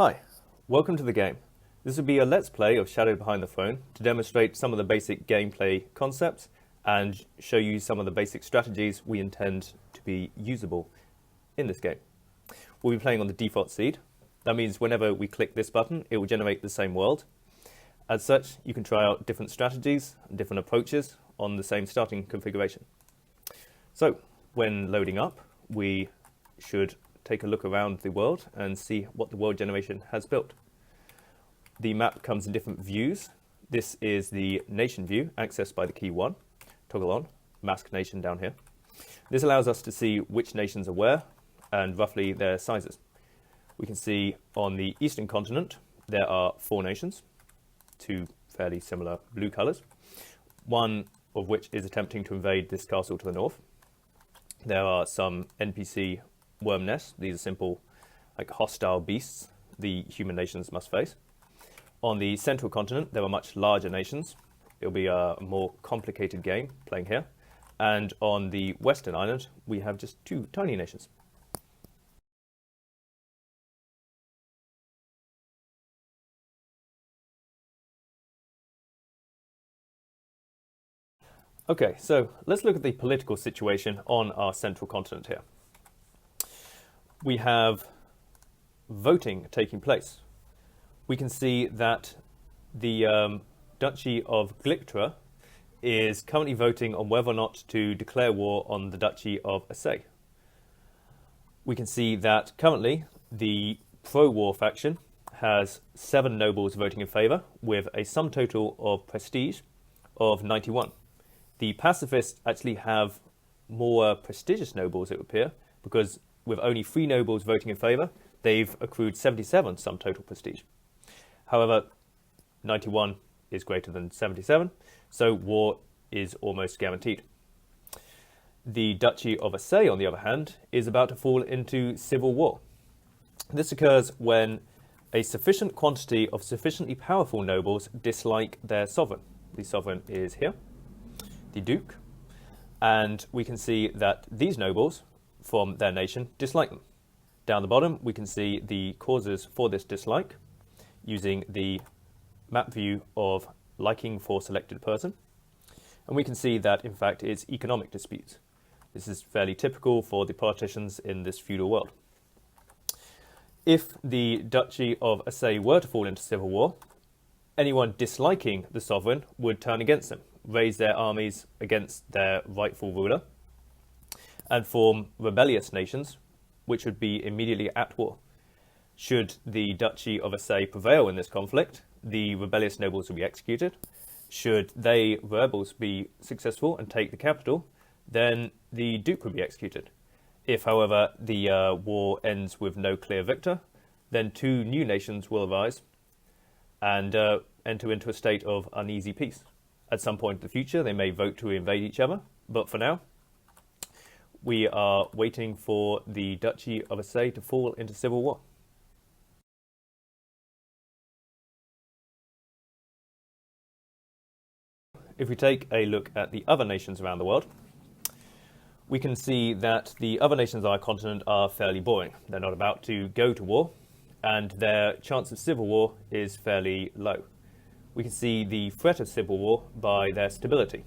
Hi, welcome to the game. This will be a let's play of Shadow Behind the Throne to demonstrate some of the basic gameplay concepts and show you some of the basic strategies we intend to be usable in this game. We'll be playing on the default seed. That means whenever we click this button, it will generate the same world. As such, you can try out different strategies and different approaches on the same starting configuration. So, when loading up, we should take a look around the world and see what the world generation has built. The map comes in different views. This is the nation view, accessed by the key 1. Toggle on, mask nation down here. This allows us to see which nations are where and roughly their sizes. We can see on the eastern continent there are 4 nations, 2 fairly similar blue colours, one of which is attempting to invade this castle to the north. There are some NPC worm nests. These are simple, like hostile beasts the human nations must face. On the central continent, there are much larger nations. It'll be a more complicated game playing here. And on the western island, we have just 2 tiny nations. Okay, so let's look at the political situation on our central continent here. We have voting taking place. We can see that the Duchy of Glictra is currently voting on whether or not to declare war on the Duchy of Assay. We can see that currently the pro-war faction has 7 nobles voting in favour with a sum total of prestige of 91. The pacifists actually have more prestigious nobles, it would appear, because with only 3 nobles voting in favour, they've accrued 77 sum total prestige. However, 91 is greater than 77, so war is almost guaranteed. The Duchy of Assay, on the other hand, is about to fall into civil war. This occurs when a sufficient quantity of sufficiently powerful nobles dislike their sovereign. The sovereign is here, the Duke, and we can see that these nobles from their nation dislike them. Down the bottom, we can see the causes for this dislike using the map view of liking for selected person. And we can see that, in fact, it's economic disputes. This is fairly typical for the politicians in this feudal world. If the Duchy of Assay were to fall into civil war, anyone disliking the sovereign would turn against them, raise their armies against their rightful ruler, and form rebellious nations, which would be immediately at war. Should the Duchy of Assay prevail in this conflict, the rebellious nobles will be executed. Should they, rebels, be successful and take the capital, then the Duke will be executed. If, however, the war ends with no clear victor, then 2 new nations will arise and enter into a state of uneasy peace. At some point in the future, they may vote to invade each other, but for now, we are waiting for the Duchy of Assay to fall into civil war. If we take a look at the other nations around the world, we can see that the other nations on our continent are fairly boring. They're not about to go to war, and their chance of civil war is fairly low. We can see the threat of civil war by their stability.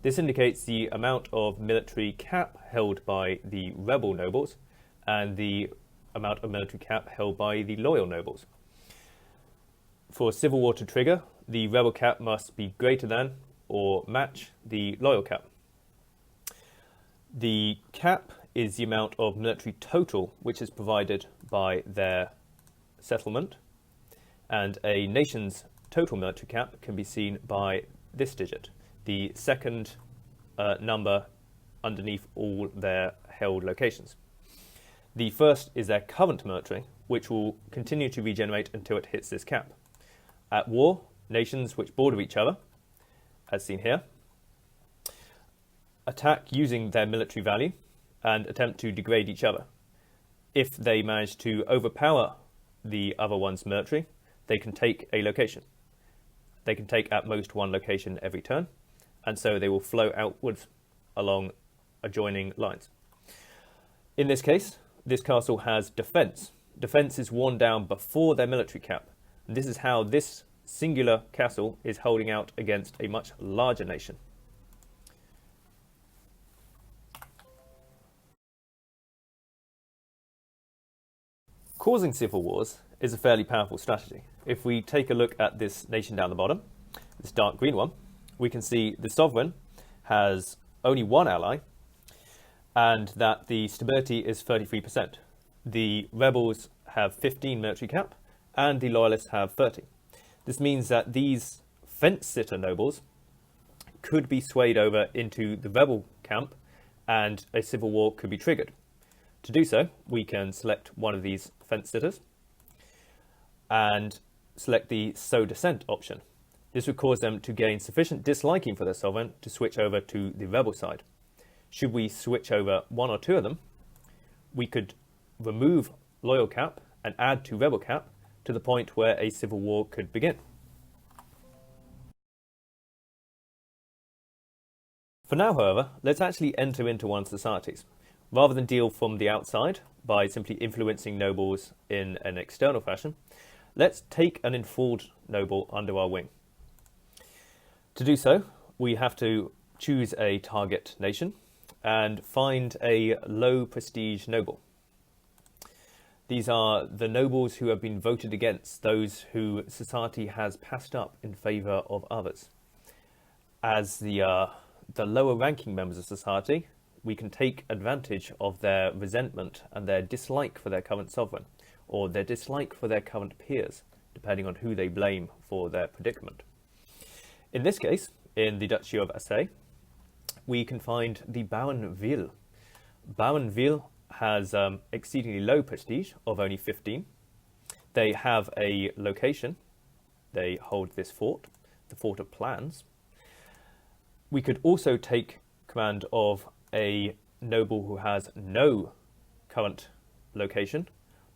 This indicates the amount of military cap held by the rebel nobles and the amount of military cap held by the loyal nobles. For civil war to trigger, the rebel cap must be greater than or match the loyal cap. The cap is the amount of military total which is provided by their settlement, and a nation's total military cap can be seen by this digit, the second number underneath all their held locations. The first is their current military, which will continue to regenerate until it hits this cap. At war, nations which border each other, as seen here, attack using their military value and attempt to degrade each other. If they manage to overpower the other one's military, they can take a location. They can take at most 1 location every turn, and so they will flow outwards along adjoining lines. In this case, this castle has defense. defense is worn down before their military cap. And this is how this singular castle is holding out against a much larger nation. Causing civil wars is a fairly powerful strategy. If we take a look at this nation down the bottom, this dark green one, we can see the sovereign has only one ally and that the stability is 33%. The rebels have 15 military cap and the loyalists have 30. This means that these fence-sitter nobles could be swayed over into the rebel camp and a civil war could be triggered. To do so, we can select one of these fence-sitters and select the sow dissent option. This would cause them to gain sufficient disliking for their sovereign to switch over to the rebel side. Should we switch over one or two of them, we could remove loyal cap and add to rebel cap to the point where a civil war could begin. For now, however, let's actually enter into one's societies. Rather than deal from the outside by simply influencing nobles in an external fashion, let's take an enthralled noble under our wing. To do so, we have to choose a target nation and find a low prestige noble. These are the nobles who have been voted against, those who society has passed up in favour of others. As the lower ranking members of society, we can take advantage of their resentment and their dislike for their current sovereign, or their dislike for their current peers, depending on who they blame for their predicament. In this case, in the Duchy of Assay, we can find the Baronville. Baronville has exceedingly low prestige of only 15. They have a location. They hold this fort, the Fort of Plans. We could also take command of a noble who has no current location,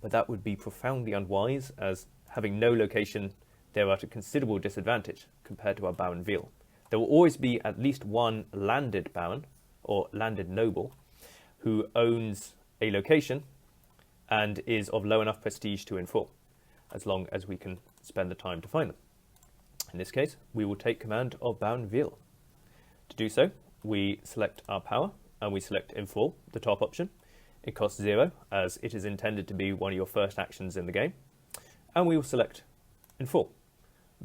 but that would be profoundly unwise, as having no location, they're at a considerable disadvantage compared to our Baronville. There will always be at least one landed baron or landed noble who owns a location and is of low enough prestige to enthrall, as long as we can spend the time to find them. In this case, we will take command of Baronville. To do so, we select our power and we select enthrall, the top option. It costs 0, as it is intended to be one of your first actions in the game. And we will select enthrall.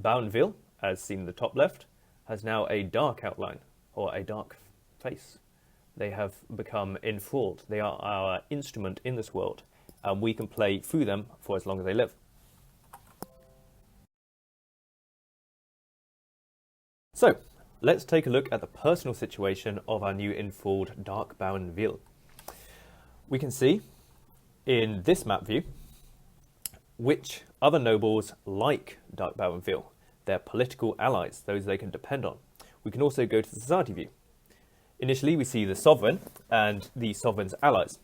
Baronville, as seen in the top left, has now a dark outline, or a dark face. They have become enthralled. They are our instrument in this world, and we can play through them for as long as they live. So, let's take a look at the personal situation of our new enthralled Dark Baronville. We can see in this map view which other nobles like Dark Baronville, their political allies, those they can depend on. We can also go to the society view. Initially, we see the sovereign and the sovereign's allies.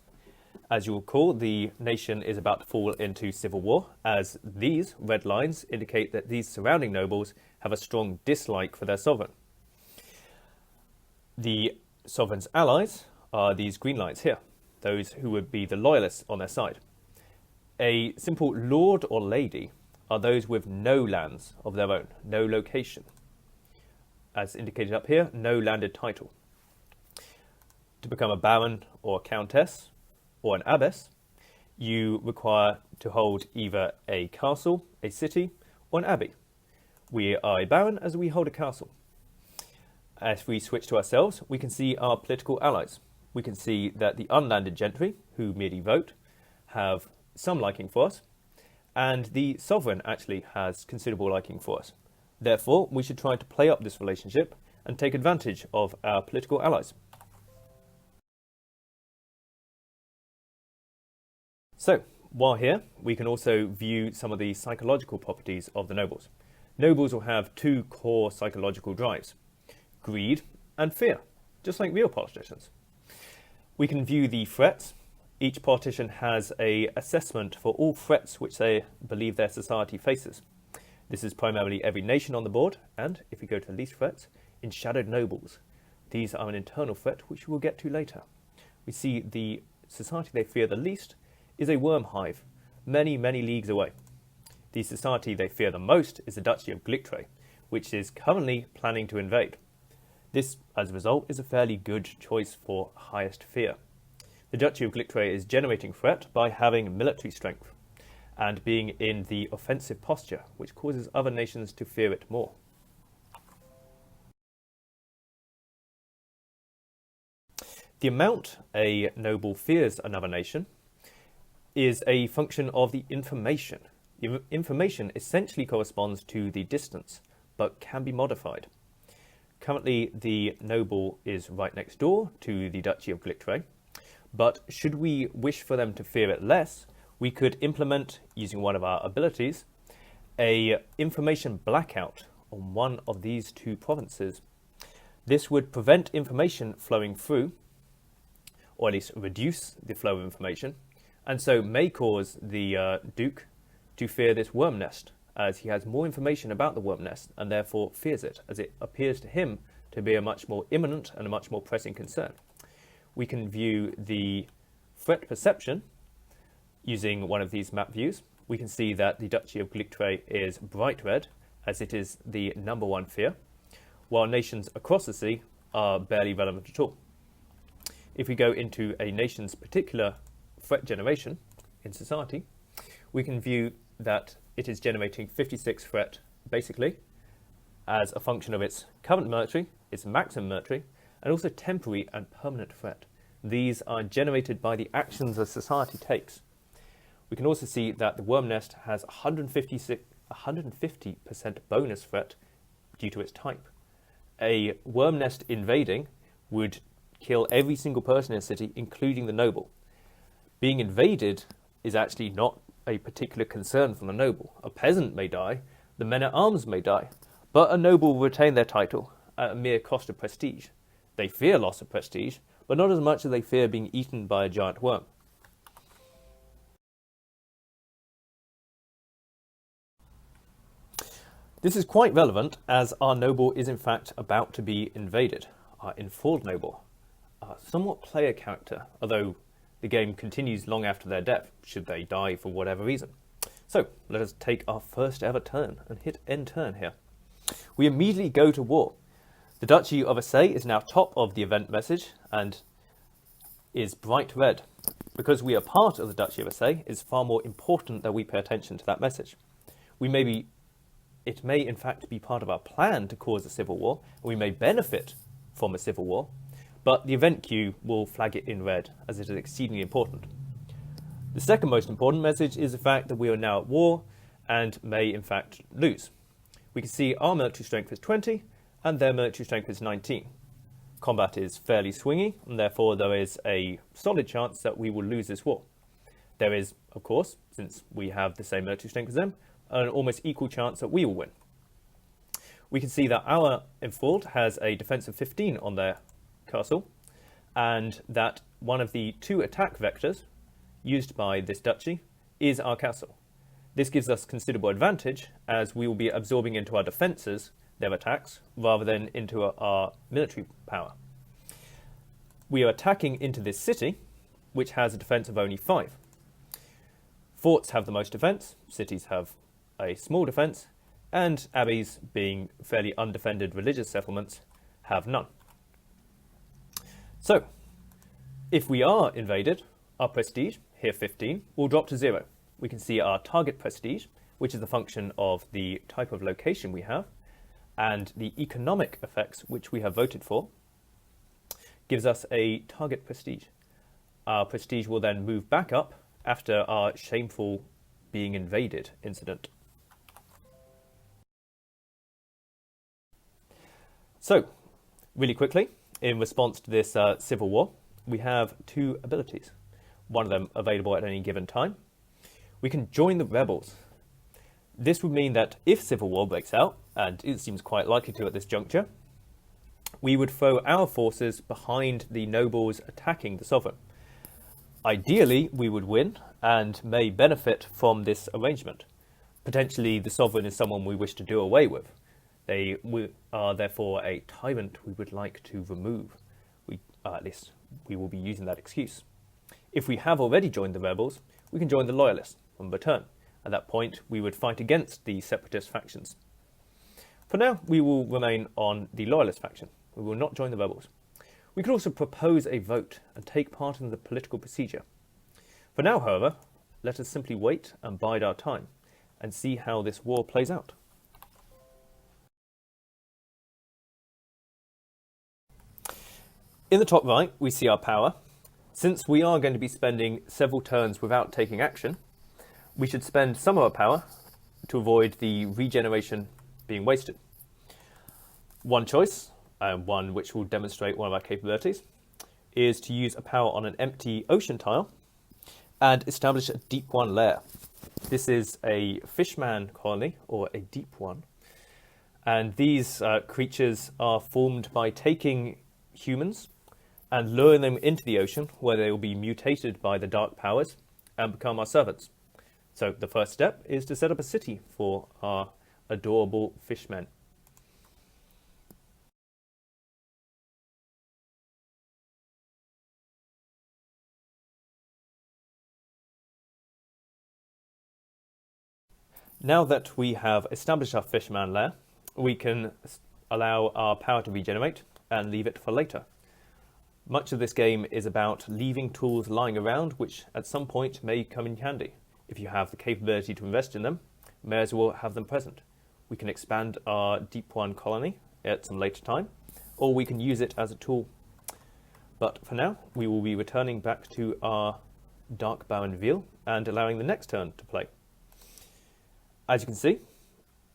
As you'll recall, the nation is about to fall into civil war, as these red lines indicate that these surrounding nobles have a strong dislike for their sovereign. The sovereign's allies are these green lines here, those who would be the loyalists on their side. A simple lord or lady are those with no lands of their own, no location. As indicated up here, no landed title. To become a baron or a countess or an abbess, you require to hold either a castle, a city, or an abbey. We are a baron as we hold a castle. As we switch to ourselves, we can see our political allies. We can see that the unlanded gentry, who merely vote, have some liking for us, and the sovereign actually has considerable liking for us. Therefore, we should try to play up this relationship and take advantage of our political allies. So, while here, we can also view some of the psychological properties of the nobles. Nobles will have two core psychological drives: greed and fear, just like real politicians. We can view the threats. Each politician has an assessment for all threats which they believe their society faces. This is primarily every nation on the board, and if we go to the least threats, enshadowed nobles. These are an internal threat which we will get to later. We see the society they fear the least is a worm hive, many, many leagues away. The society they fear the most is the Duchy of Glictre, which is currently planning to invade. This, as a result, is a fairly good choice for highest fear. The Duchy of Glictre is generating threat by having military strength and being in the offensive posture, which causes other nations to fear it more. The amount a noble fears another nation is a function of the information. The information essentially corresponds to the distance, but can be modified. Currently, the noble is right next door to the Duchy of Glictre, but should we wish for them to fear it less, we could implement, using one of our abilities, a information blackout on one of these two provinces. This would prevent information flowing through, or at least reduce the flow of information, and so may cause the Duke to fear this worm nest, as he has more information about the worm nest and therefore fears it, as it appears to him to be a much more imminent and a much more pressing concern. We can view the threat perception using one of these map views. We can see that the Duchy of Glictre is bright red, as it is the #1 fear, while nations across the sea are barely relevant at all. If we go into a nation's particular threat generation in society, we can view that it is generating 56 threat, basically, as a function of its current military, its maximum military, and also temporary and permanent threat. These are generated by the actions a society takes. We can also see that the worm nest has 150% bonus threat due to its type. A worm nest invading would kill every single person in a city, including the noble. Being invaded is actually not a particular concern for the noble. A peasant may die, the men-at-arms may die, but a noble will retain their title at a mere cost of prestige. They fear loss of prestige, but not as much as they fear being eaten by a giant worm. This is quite relevant, as our noble is in fact about to be invaded. Our enthralled noble, a somewhat player character, although the game continues long after their death, should they die for whatever reason. So, let us take our first ever turn and hit end turn here. We immediately go to war. The Duchy of Assay is now top of the event message and is bright red. Because we are part of the Duchy of Assay, it's far more important that we pay attention to that message. It may in fact be part of our plan to cause a civil war, and we may benefit from a civil war, but the event queue will flag it in red, as it is exceedingly important. The second most important message is the fact that we are now at war and may in fact lose. We can see our military strength is 20 and their military strength is 19. Combat is fairly swingy, and therefore there is a solid chance that we will lose this war. There is, of course, since we have the same military strength as them, an almost equal chance that we will win. We can see that our enthralled has a defense of 15 on their castle, and that one of the 2 attack vectors used by this duchy is our castle. This gives us considerable advantage, as we will be absorbing into our defences their attacks rather than into our military power. We are attacking into this city, which has a defence of only 5. Forts have the most defence, cities have a small defence, and abbeys, being fairly undefended religious settlements, have none. So, if we are invaded, our prestige, here 15, will drop to 0. We can see our target prestige, which is the function of the type of location we have, and the economic effects which we have voted for, gives us a target prestige. Our prestige will then move back up after our shameful being invaded incident. So, really quickly, in response to this civil war, we have 2 abilities. One of them available at any given time. We can join the rebels. This would mean that if civil war breaks out, and it seems quite likely to at this juncture, we would throw our forces behind the nobles attacking the sovereign. Ideally, we would win and may benefit from this arrangement. Potentially, the sovereign is someone we wish to do away with. They are therefore a tyrant we would like to remove. At least we will be using that excuse. If we have already joined the rebels, we can join the loyalists. on return. At that point, we would fight against the separatist factions. For now, we will remain on the loyalist faction. We will not join the rebels. We could also propose a vote and take part in the political procedure. For now, however, let us simply wait and bide our time and see how this war plays out. In the top right, we see our power. Since we are going to be spending several turns without taking action, we should spend some of our power to avoid the regeneration being wasted. One choice, and one which will demonstrate one of our capabilities, is to use a power on an empty ocean tile and establish a deep one lair. This is a fishman colony, or a deep one, and these creatures are formed by taking humans and luring them into the ocean, where they will be mutated by the dark powers and become our servants. So the first step is to set up a city for our adorable fishmen. Now that we have established our fishman lair, we can allow our power to regenerate and leave it for later. Much of this game is about leaving tools lying around which at some point may come in handy. If you have the capability to invest in them, may as well have them present. We can expand our Deep One colony at some later time, or we can use it as a tool. But for now, we will be returning back to our Dark Baron reveal and allowing the next turn to play. As you can see,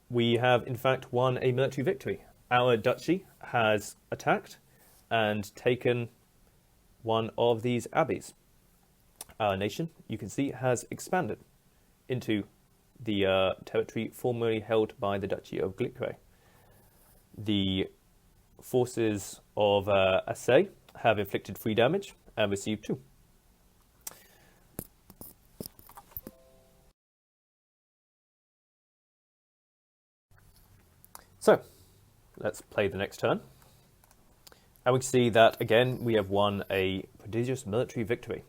we have in fact won a military victory. Our duchy has attacked and taken one of these abbeys. Our nation, you can see, has expanded into the territory formerly held by the Duchy of Glicre. The forces of Assay have inflicted 3 damage and received 2. So, let's play the next turn. And we can see that, again, we have won a prodigious military victory.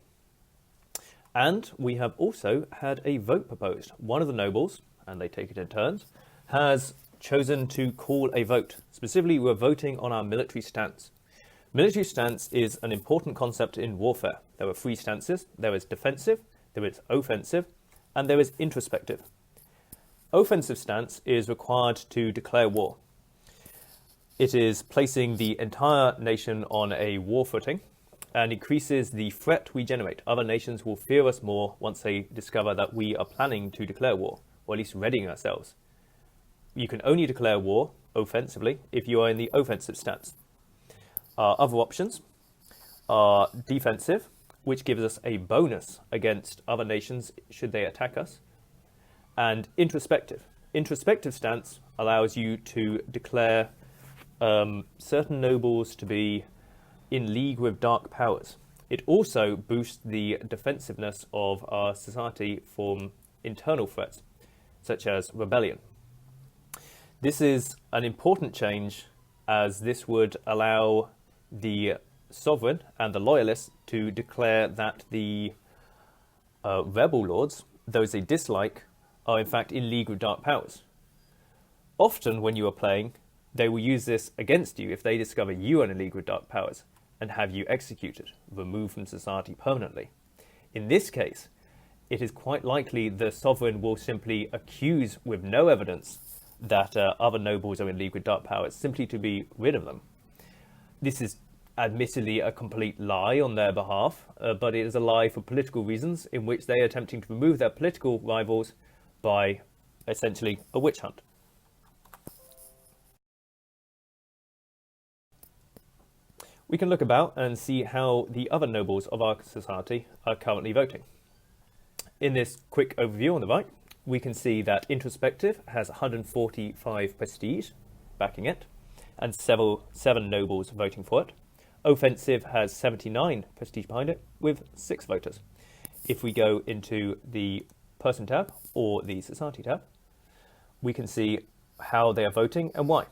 And we have also had a vote proposed. One of the nobles, and they take it in turns, has chosen to call a vote. Specifically, we're voting on our military stance. Military stance is an important concept in warfare. There are 3 stances. There is defensive, there is offensive, and there is introspective. Offensive stance is required to declare war. It is placing the entire nation on a war footing and increases the threat we generate. Other nations will fear us more once they discover that we are planning to declare war, or at least readying ourselves. You can only declare war offensively if you are in the offensive stance. Our other options are defensive, which gives us a bonus against other nations should they attack us, and introspective. Introspective stance allows you to declare certain nobles to be in league with dark powers. It also boosts the defensiveness of our society from internal threats, such as rebellion. This is an important change, as this would allow the sovereign and the loyalists to declare that the rebel lords, those they dislike, are in fact in league with dark powers. Often when you are playing, they will use this against you if they discover you are in league with dark powers and have you executed, removed from society permanently. In this case, it is quite likely the sovereign will simply accuse with no evidence that other nobles are in league with dark powers, simply to be rid of them. This is admittedly a complete lie on their behalf, but it is a lie for political reasons, in which they are attempting to remove their political rivals by essentially a witch hunt. We can look about and see how the other nobles of our society are currently voting. In this quick overview on the right, we can see that introspective has 145 prestige backing it, and 7 nobles voting for it. Offensive has 79 prestige behind it, with 6 voters. If we go into the person tab or the society tab, we can see how they are voting and why.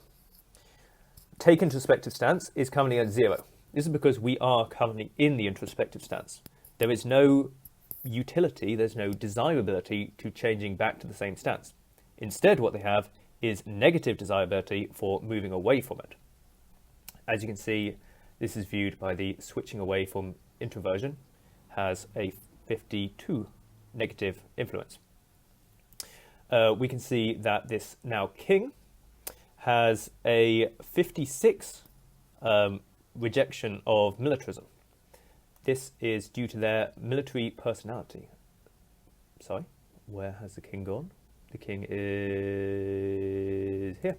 Take introspective stance is currently at 0. This is because we are currently in the introspective stance. There is no utility, there's no desirability to changing back to the same stance. Instead, what they have is negative desirability for moving away from it. As you can see, this is viewed by the switching away from introversion, has a 52 negative influence. We can see that this now king has a 56 rejection of militarism. This is due to their military personality. Sorry, where has the king gone? The king is here.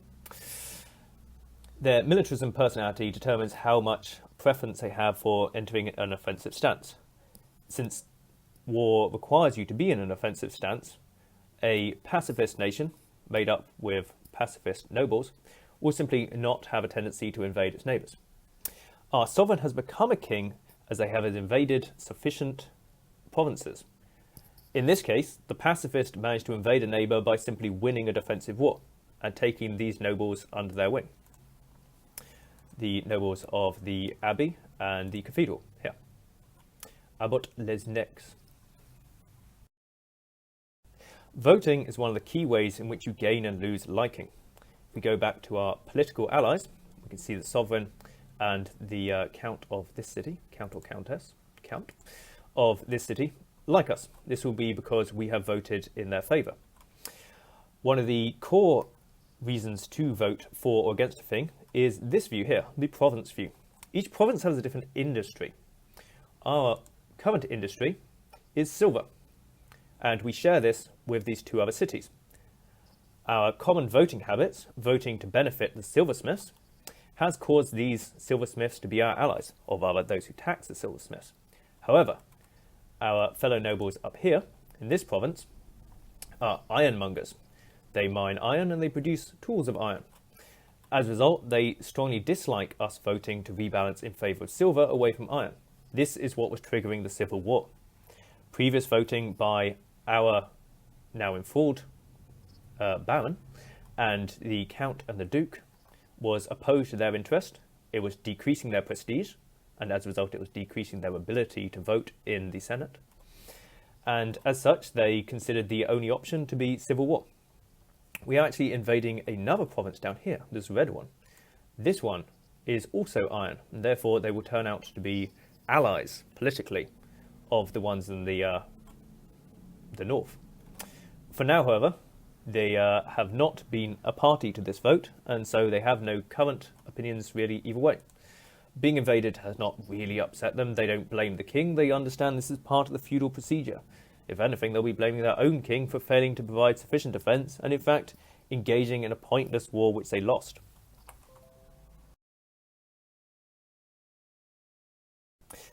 Their militarism personality determines how much preference they have for entering an offensive stance. Since war requires you to be in an offensive stance, a pacifist nation, made up with pacifist nobles, will simply not have a tendency to invade its neighbours. Our sovereign has become a king as they have invaded sufficient provinces. In this case, the pacifist managed to invade a neighbour by simply winning a defensive war and taking these nobles under their wing. The nobles of the abbey and the cathedral here. Abbot les Necs. Voting is one of the key ways in which you gain and lose liking. If we go back to our political allies, we can see the sovereign and the count of this city, count or countess, count of this city, like us. This will be because we have voted in their favour. One of the core reasons to vote for or against a thing is this view here, the province view. Each province has a different industry. Our current industry is silver, and we share this with these two other cities. Our common voting habits, voting to benefit the silversmiths, has caused these silversmiths to be our allies, or rather those who tax the silversmiths. However, our fellow nobles up here, in this province, are ironmongers. They mine iron and they produce tools of iron. As a result, they strongly dislike us voting to rebalance in favour of silver away from iron. This is what was triggering the Civil War. Previous voting by our now enthralled baron and the count and the duke was opposed to their interest. It was decreasing their prestige, and as a result it was decreasing their ability to vote in the Senate. And as such, they considered the only option to be civil war. We are actually invading another province down here, this red one. This one is also iron, and therefore they will turn out to be allies, politically, of the ones in the north. For now, however, they have not been a party to this vote, and so they have no current opinions really either way. Being invaded has not really upset them. They don't blame the king. They understand this is part of the feudal procedure. If anything, they'll be blaming their own king for failing to provide sufficient defence and, in fact, engaging in a pointless war which they lost.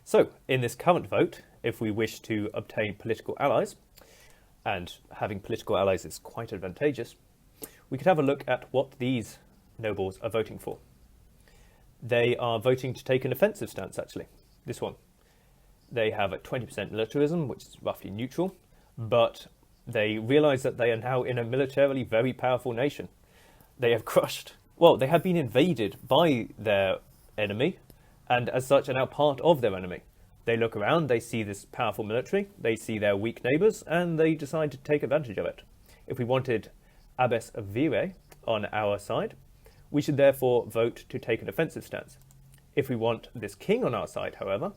So, in this current vote, if we wish to obtain political allies, and having political allies is quite advantageous, we could have a look at what these nobles are voting for. They are voting to take an offensive stance, actually. This one. They have a 20% militarism, which is roughly neutral, but they realise that they are now in a militarily very powerful nation. They have crushed, well, they have been invaded by their enemy, and as such are now part of their enemy. They look around, they see this powerful military, they see their weak neighbours, and they decide to take advantage of it. If we wanted Abbess Vire on our side, we should therefore vote to take an offensive stance. If we want this king on our side, however,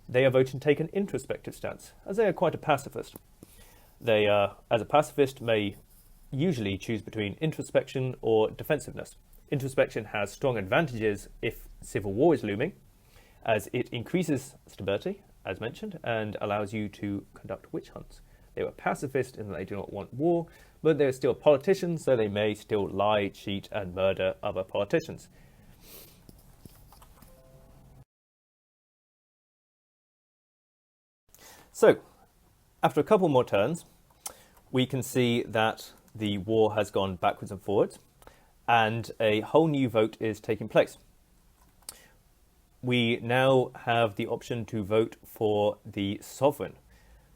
they are voting to take an introspective stance, as they are quite a pacifist. They, as a pacifist, may usually choose between introspection or defensiveness. Introspection has strong advantages if civil war is looming, as it increases stability, as mentioned, and allows you to conduct witch hunts. They were pacifist in that they do not want war, but they're still politicians, so they may still lie, cheat, and murder other politicians. So, after a couple more turns, we can see that the war has gone backwards and forwards, and a whole new vote is taking place. We now have the option to vote for the sovereign.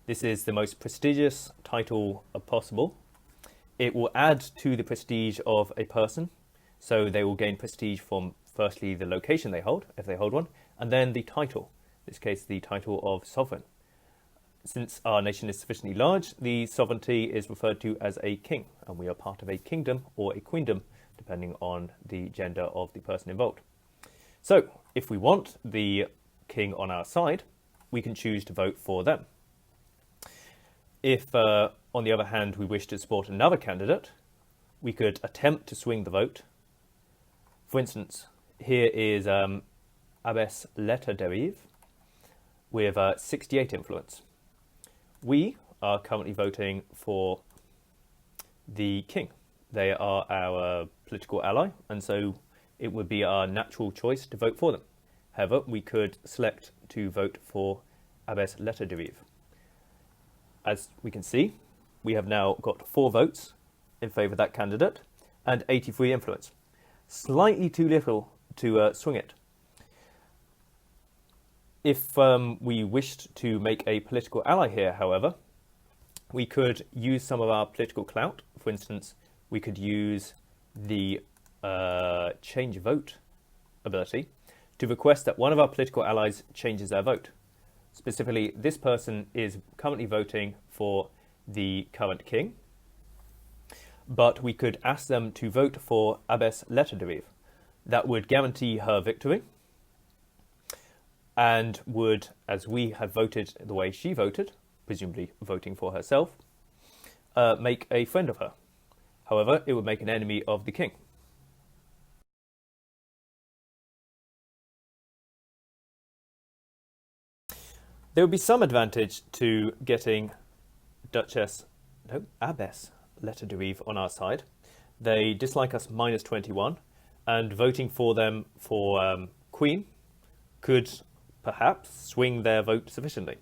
This is the most prestigious title possible. It will add to the prestige of a person, so they will gain prestige from firstly the location they hold, if they hold one, and then the title, in this case the title of sovereign. Since our nation is sufficiently large, the sovereignty is referred to as a king, and we are part of a kingdom or a queendom, depending on the gender of the person involved. So, if we want the king on our side, we can choose to vote for them. If, on the other hand, we wish to support another candidate, we could attempt to swing the vote. For instance, here is Abbess Letterderiv with 68 influence. We are currently voting for the king. They are our political ally, and so it would be our natural choice to vote for them. However, we could select to vote for Abbess Letterderiv. As we can see, we have now got 4 votes in favour of that candidate and 83 influence. Slightly too little to swing it. If we wished to make a political ally here, however, we could use some of our political clout. For instance, we could use the change vote ability to request that one of our political allies changes their vote. Specifically, this person is currently voting for the current king, but we could ask them to vote for Abbess Letterderiv. That would guarantee her victory and would, as we have voted the way she voted, presumably voting for herself, make a friend of her. However, it would make an enemy of the king. There would be some advantage to getting Abbess Letterderiv on our side. They dislike us -21, and voting for them for Queen could perhaps swing their vote sufficiently.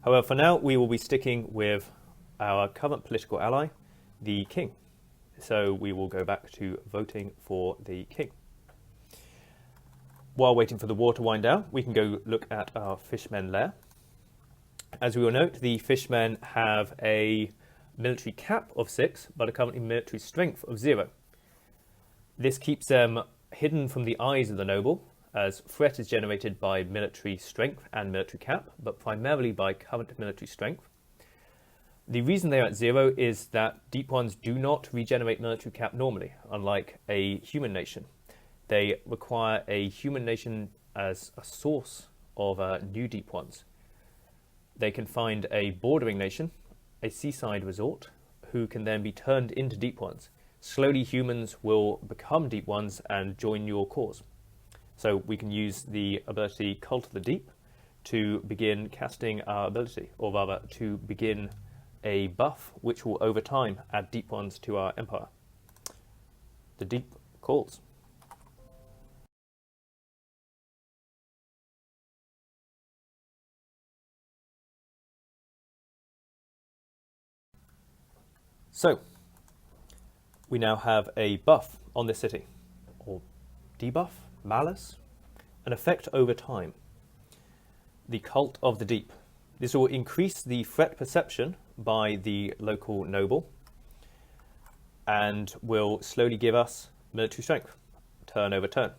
However, for now, we will be sticking with our current political ally, the king. So we will go back to voting for the king. While waiting for the war to wind down, we can go look at our fishmen lair. As we will note, the fishmen have a military cap of 6, but a currently military strength of 0. This keeps them hidden from the eyes of the noble, as threat is generated by military strength and military cap, but primarily by current military strength. The reason they are at 0 is that deep ones do not regenerate military cap normally, unlike a human nation. They require a human nation as a source of new deep ones. They can find a bordering nation, a seaside resort, who can then be turned into deep ones. Slowly humans will become deep ones and join your cause. So we can use the ability Cult of the Deep to begin casting our ability, or rather to begin a buff which will over time add deep ones to our empire. The deep calls. So, we now have a buff on this city, or debuff, malus, an effect over time. The Cult of the Deep. This will increase the threat perception by the local noble and will slowly give us military strength, turn over turn.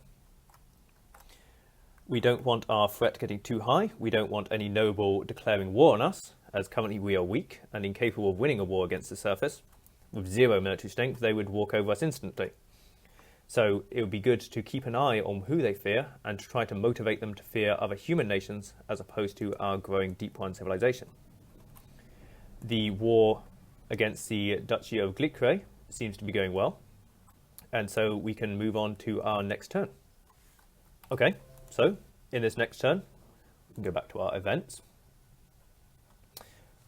We don't want our threat getting too high. We don't want any noble declaring war on us, as currently we are weak and incapable of winning a war against the surface. With 0 military strength, they would walk over us instantly. So it would be good to keep an eye on who they fear and to try to motivate them to fear other human nations as opposed to our growing deep one civilization. The war against the Duchy of Glicre seems to be going well, and so we can move on to our next turn. Okay, so in this next turn, we can go back to our events.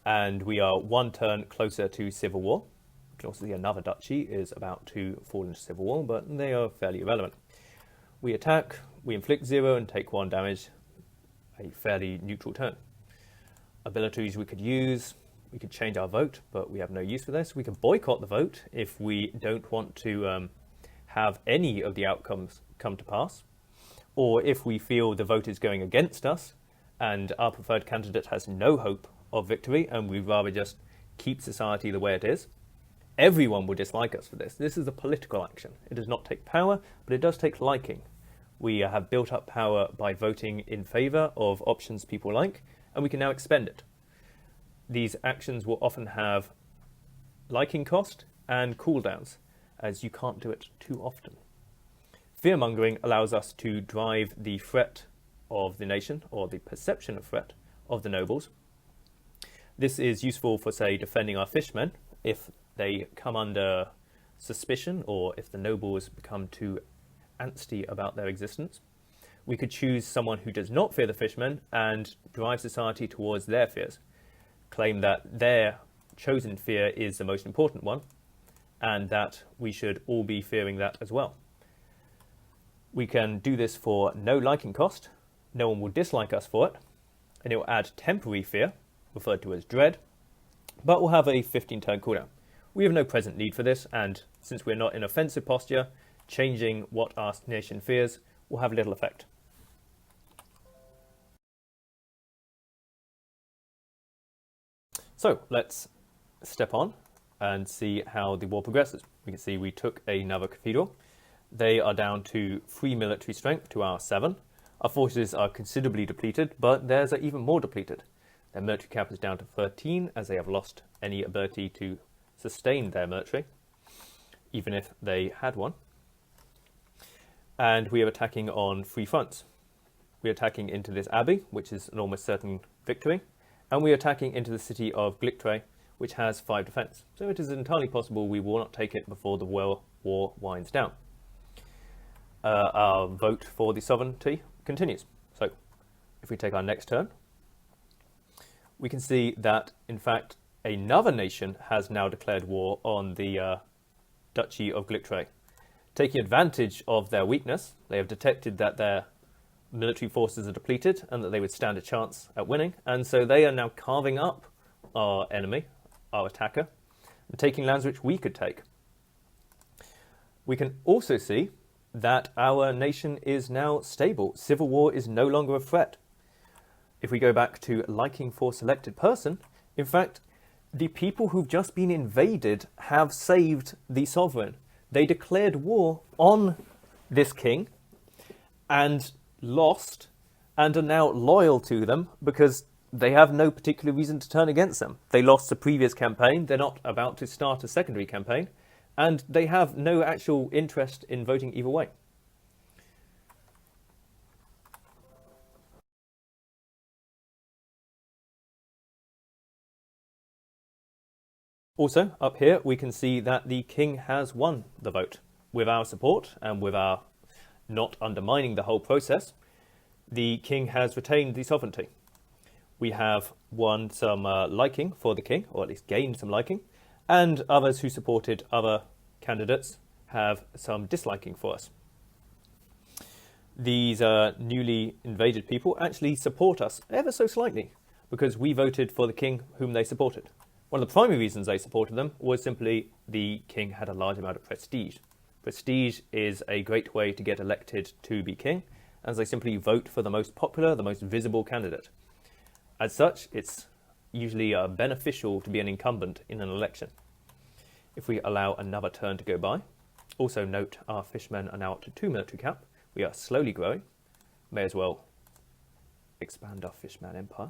And we are 1 turn closer to civil war. You can also see another duchy is about to fall into civil war, but they are fairly irrelevant. We attack, we inflict 0 and take 1 damage. A fairly neutral turn. Abilities we could use, we could change our vote, but we have no use for this. We can boycott the vote if we don't want to have any of the outcomes come to pass, or if we feel the vote is going against us and our preferred candidate has no hope of victory and we'd rather just keep society the way it is. Everyone will dislike us for this. This is a political action. It does not take power, but it does take liking. We have built up power by voting in favour of options people like, and we can now expend it. these actions will often have liking cost and cooldowns, as you can't do it too often. Fear-mongering allows us to drive the threat of the nation, or the perception of threat of the nobles. This is useful for, say, defending our fishmen if they come under suspicion, or if the nobles become too angsty about their existence. We could choose someone who does not fear the fishmen and drive society towards their fears, claim that their chosen fear is the most important one, and that we should all be fearing that as well. We can do this for no liking cost. No one will dislike us for it, and it will add temporary fear, referred to as dread, but we'll have a 15-turn cooldown. We have no present need for this, and since we're not in offensive posture, changing what our nation fears will have little effect. So let's step on and see how the war progresses. We can see we took another cathedral. They are down to 3 military strength to our 7. Our forces are considerably depleted, but theirs are even more depleted. Their military cap is down to 13, as they have lost any ability to sustain their military, even if they had one. And we are attacking on 3 fronts. We are attacking into this abbey, which is an almost certain victory, and we are attacking into the city of Glictre, which has 5 defense. So it is entirely possible we will not take it before the war winds down. Our vote for the sovereignty continues. So if we take our next turn, we can see that, in fact, another nation has now declared war on the Duchy of Glictre. Taking advantage of their weakness, they have detected that their military forces are depleted and that they would stand a chance at winning, and so they are now carving up our enemy, our attacker, and taking lands which we could take. We can also see that our nation is now stable. Civil war is no longer a threat. If we go back to liking for selected person, in fact, the people who've just been invaded have saved the sovereign. They declared war on this king and lost, and are now loyal to them because they have no particular reason to turn against them. They lost the previous campaign, they're not about to start a secondary campaign, and they have no actual interest in voting either way. Also, up here, we can see that the king has won the vote. With our support and with our not undermining the whole process, the king has retained the sovereignty. We have won some liking for the king, or at least gained some liking, and others who supported other candidates have some disliking for us. These newly invaded people actually support us ever so slightly, because we voted for the king whom they supported. One of the primary reasons they supported them was simply the king had a large amount of prestige. Prestige is a great way to get elected to be king, as they simply vote for the most popular, the most visible candidate. As such, it's usually beneficial to be an incumbent in an election. If we allow another turn to go by, also note our fishmen are now up to 2 military cap. We are slowly growing. May as well expand our fishman empire.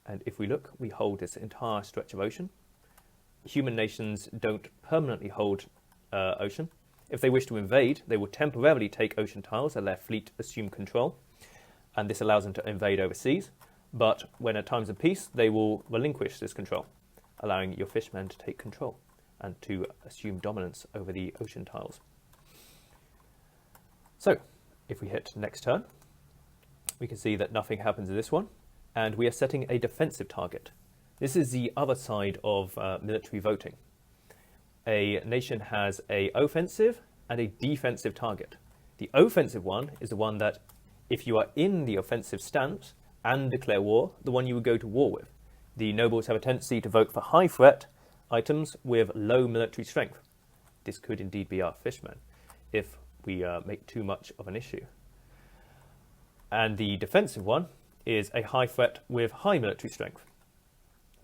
And if we look, we hold this entire stretch of ocean. Human nations don't permanently hold ocean. If they wish to invade, they will temporarily take ocean tiles and their fleet assume control, and this allows them to invade overseas. But when at times of peace, they will relinquish this control, allowing your fishmen to take control and to assume dominance over the ocean tiles. So, if we hit next turn, we can see that nothing happens in this one, and we are setting a defensive target. This is the other side of military voting. A nation has an offensive and a defensive target. The offensive one is the one that, if you are in the offensive stance and declare war, the one you would go to war with. The nobles have a tendency to vote for high threat items with low military strength. This could indeed be our fishmen if we make too much of an issue. And the defensive one is a high threat with high military strength.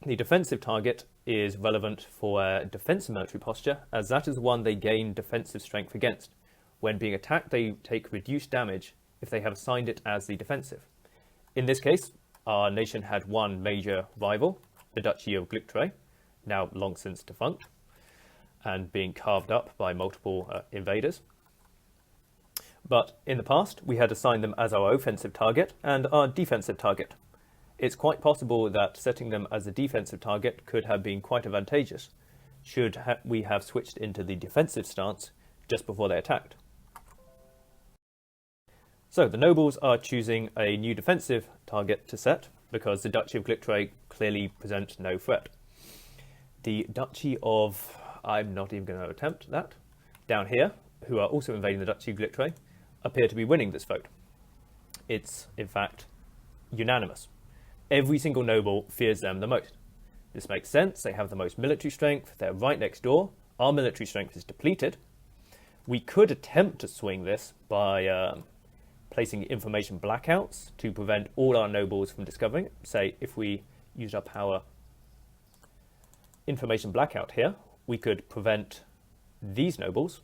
The defensive target is relevant for defensive military posture, as that is the one they gain defensive strength against. When being attacked, they take reduced damage if they have assigned it as the defensive. In this case, our nation had one major rival, the Duchy of Glictre, now long since defunct and being carved up by multiple invaders. But in the past, we had assigned them as our offensive target and our defensive target. It's quite possible that setting them as a defensive target could have been quite advantageous, should we have switched into the defensive stance just before they attacked. So the nobles are choosing a new defensive target to set because the Duchy of Glictre clearly presents no threat. The Duchy of, I'm not even going to attempt that, down here, who are also invading the Duchy of Glictre, appear to be winning this vote. It's, in fact, unanimous. Every single noble fears them the most. This makes sense. They have the most military strength. They're right next door. Our military strength is depleted. We could attempt to swing this by placing information blackouts to prevent all our nobles from discovering it. Say, if we use our power information blackout here, we could prevent these nobles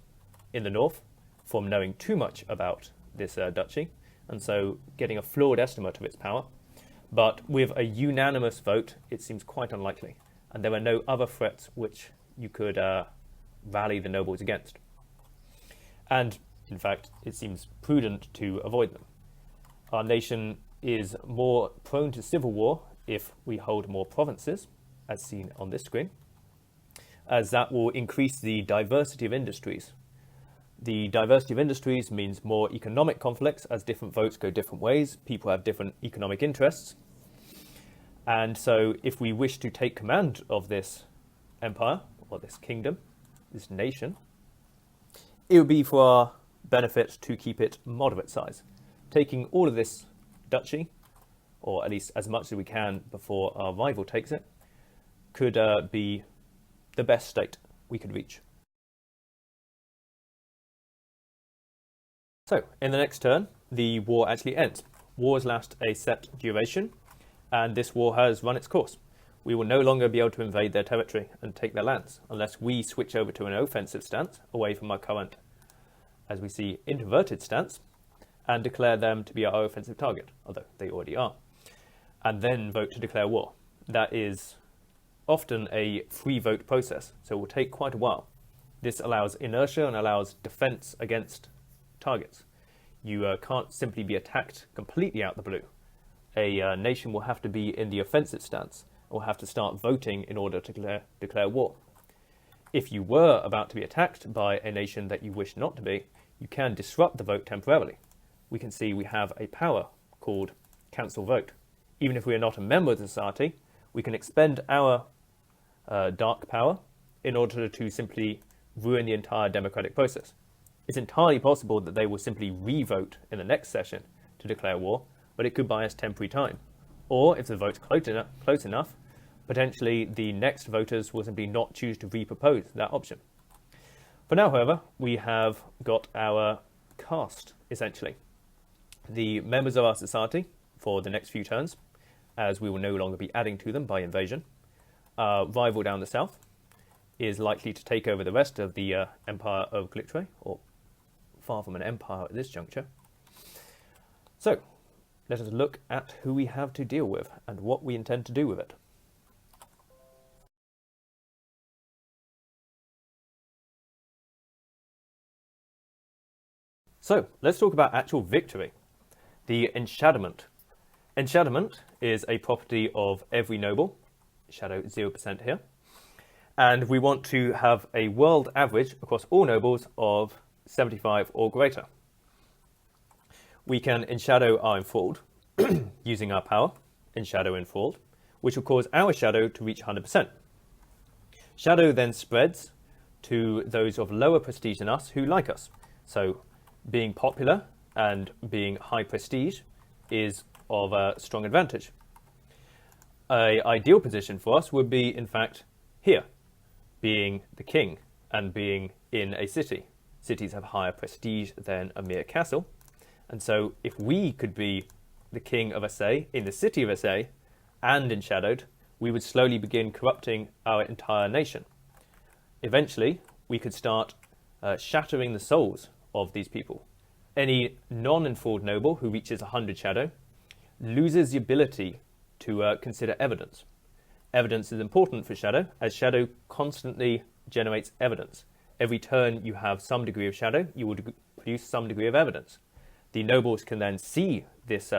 in the north from knowing too much about this duchy, and so getting a flawed estimate of its power. But with a unanimous vote, it seems quite unlikely, and there are no other threats which you could rally the nobles against. And in fact, it seems prudent to avoid them. Our nation is more prone to civil war if we hold more provinces, as seen on this screen, as that will increase the diversity of industries. The diversity of industries means more economic conflicts, as different votes go different ways. People have different economic interests. And so if we wish to take command of this empire, or this kingdom, this nation, it would be for our benefit to keep it moderate size. Taking all of this duchy, or at least as much as we can before our rival takes it, could be the best state we could reach. So, in the next turn, the war actually ends. Wars last a set duration, and this war has run its course. We will no longer be able to invade their territory and take their lands, unless we switch over to an offensive stance, away from our current, as we see, introverted stance, and declare them to be our offensive target, although they already are, and then vote to declare war. That is often a free vote process, so it will take quite a while. This allows inertia and allows defense against targets. You can't simply be attacked completely out the blue. A nation will have to be in the offensive stance, or have to start voting in order to declare war. If you were about to be attacked by a nation that you wish not to be, you can disrupt the vote temporarily. We can see we have a power called cancel vote. Even if we are not a member of the society, we can expend our dark power in order to simply ruin the entire democratic process. It's entirely possible that they will simply re-vote in the next session to declare war, but it could buy us temporary time. Or, if the vote's close enough, potentially the next voters will simply not choose to re-propose that option. For now, however, we have got our caste, essentially. The members of our society, for the next few turns, as we will no longer be adding to them by invasion, our rival down the south is likely to take over the rest of the Empire of Glictre, or far from an empire at this juncture. So, let us look at who we have to deal with and what we intend to do with it. So, let's talk about actual victory. The enshadowment. Enshadowment is a property of every noble, shadow 0% here, and we want to have a world average across all nobles of 75 or greater. We can enshadow our enthralled using our power, enshadow enthralled, which will cause our shadow to reach 100%. Shadow then spreads to those of lower prestige than us who like us. So being popular and being high prestige is of a strong advantage. An ideal position for us would be, in fact, here, being the king and being in a city. Cities have higher prestige than a mere castle. And so if we could be the king of SA in the city of SA and enshadowed, we would slowly begin corrupting our entire nation. Eventually, we could start shattering the souls of these people. Any non-enthralled noble who reaches 100 shadow loses the ability to consider evidence. Evidence is important for shadow, as shadow constantly generates evidence. Every turn you have some degree of shadow, you will produce some degree of evidence. The nobles can then see this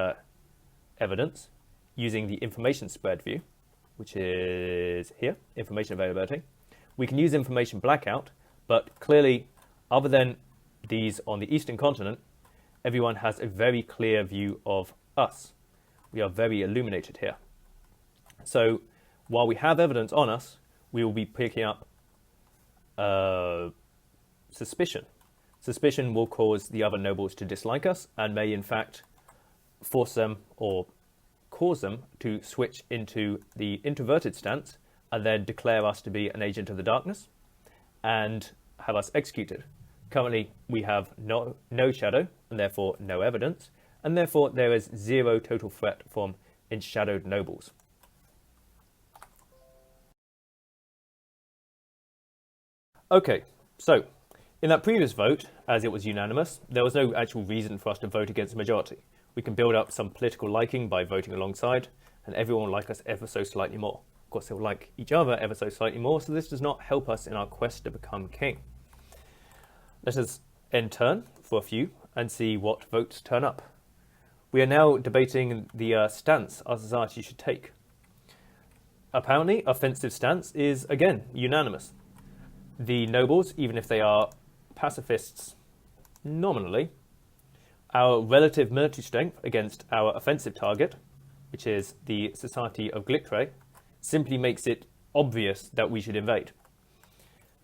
evidence using the information spread view, which is here, information availability. We can use information blackout, but clearly, other than these on the eastern continent, everyone has a very clear view of us. We are very illuminated here. So while we have evidence on us, we will be picking up suspicion. Suspicion will cause the other nobles to dislike us and may in fact force them or cause them to switch into the introverted stance and then declare us to be an agent of the darkness and have us executed. Currently, we have no shadow and therefore no evidence, and therefore there is zero total threat from enshadowed nobles. Okay, so in that previous vote, as it was unanimous, there was no actual reason for us to vote against the majority. We can build up some political liking by voting alongside, and everyone will like us ever so slightly more. Of course, they'll like each other ever so slightly more, so this does not help us in our quest to become king. Let us end turn for a few and see what votes turn up. We are now debating the stance our society should take. Apparently, offensive stance is, again, unanimous. The nobles, even if they are pacifists nominally, our relative military strength against our offensive target, which is the Society of Glictre, simply makes it obvious that we should invade.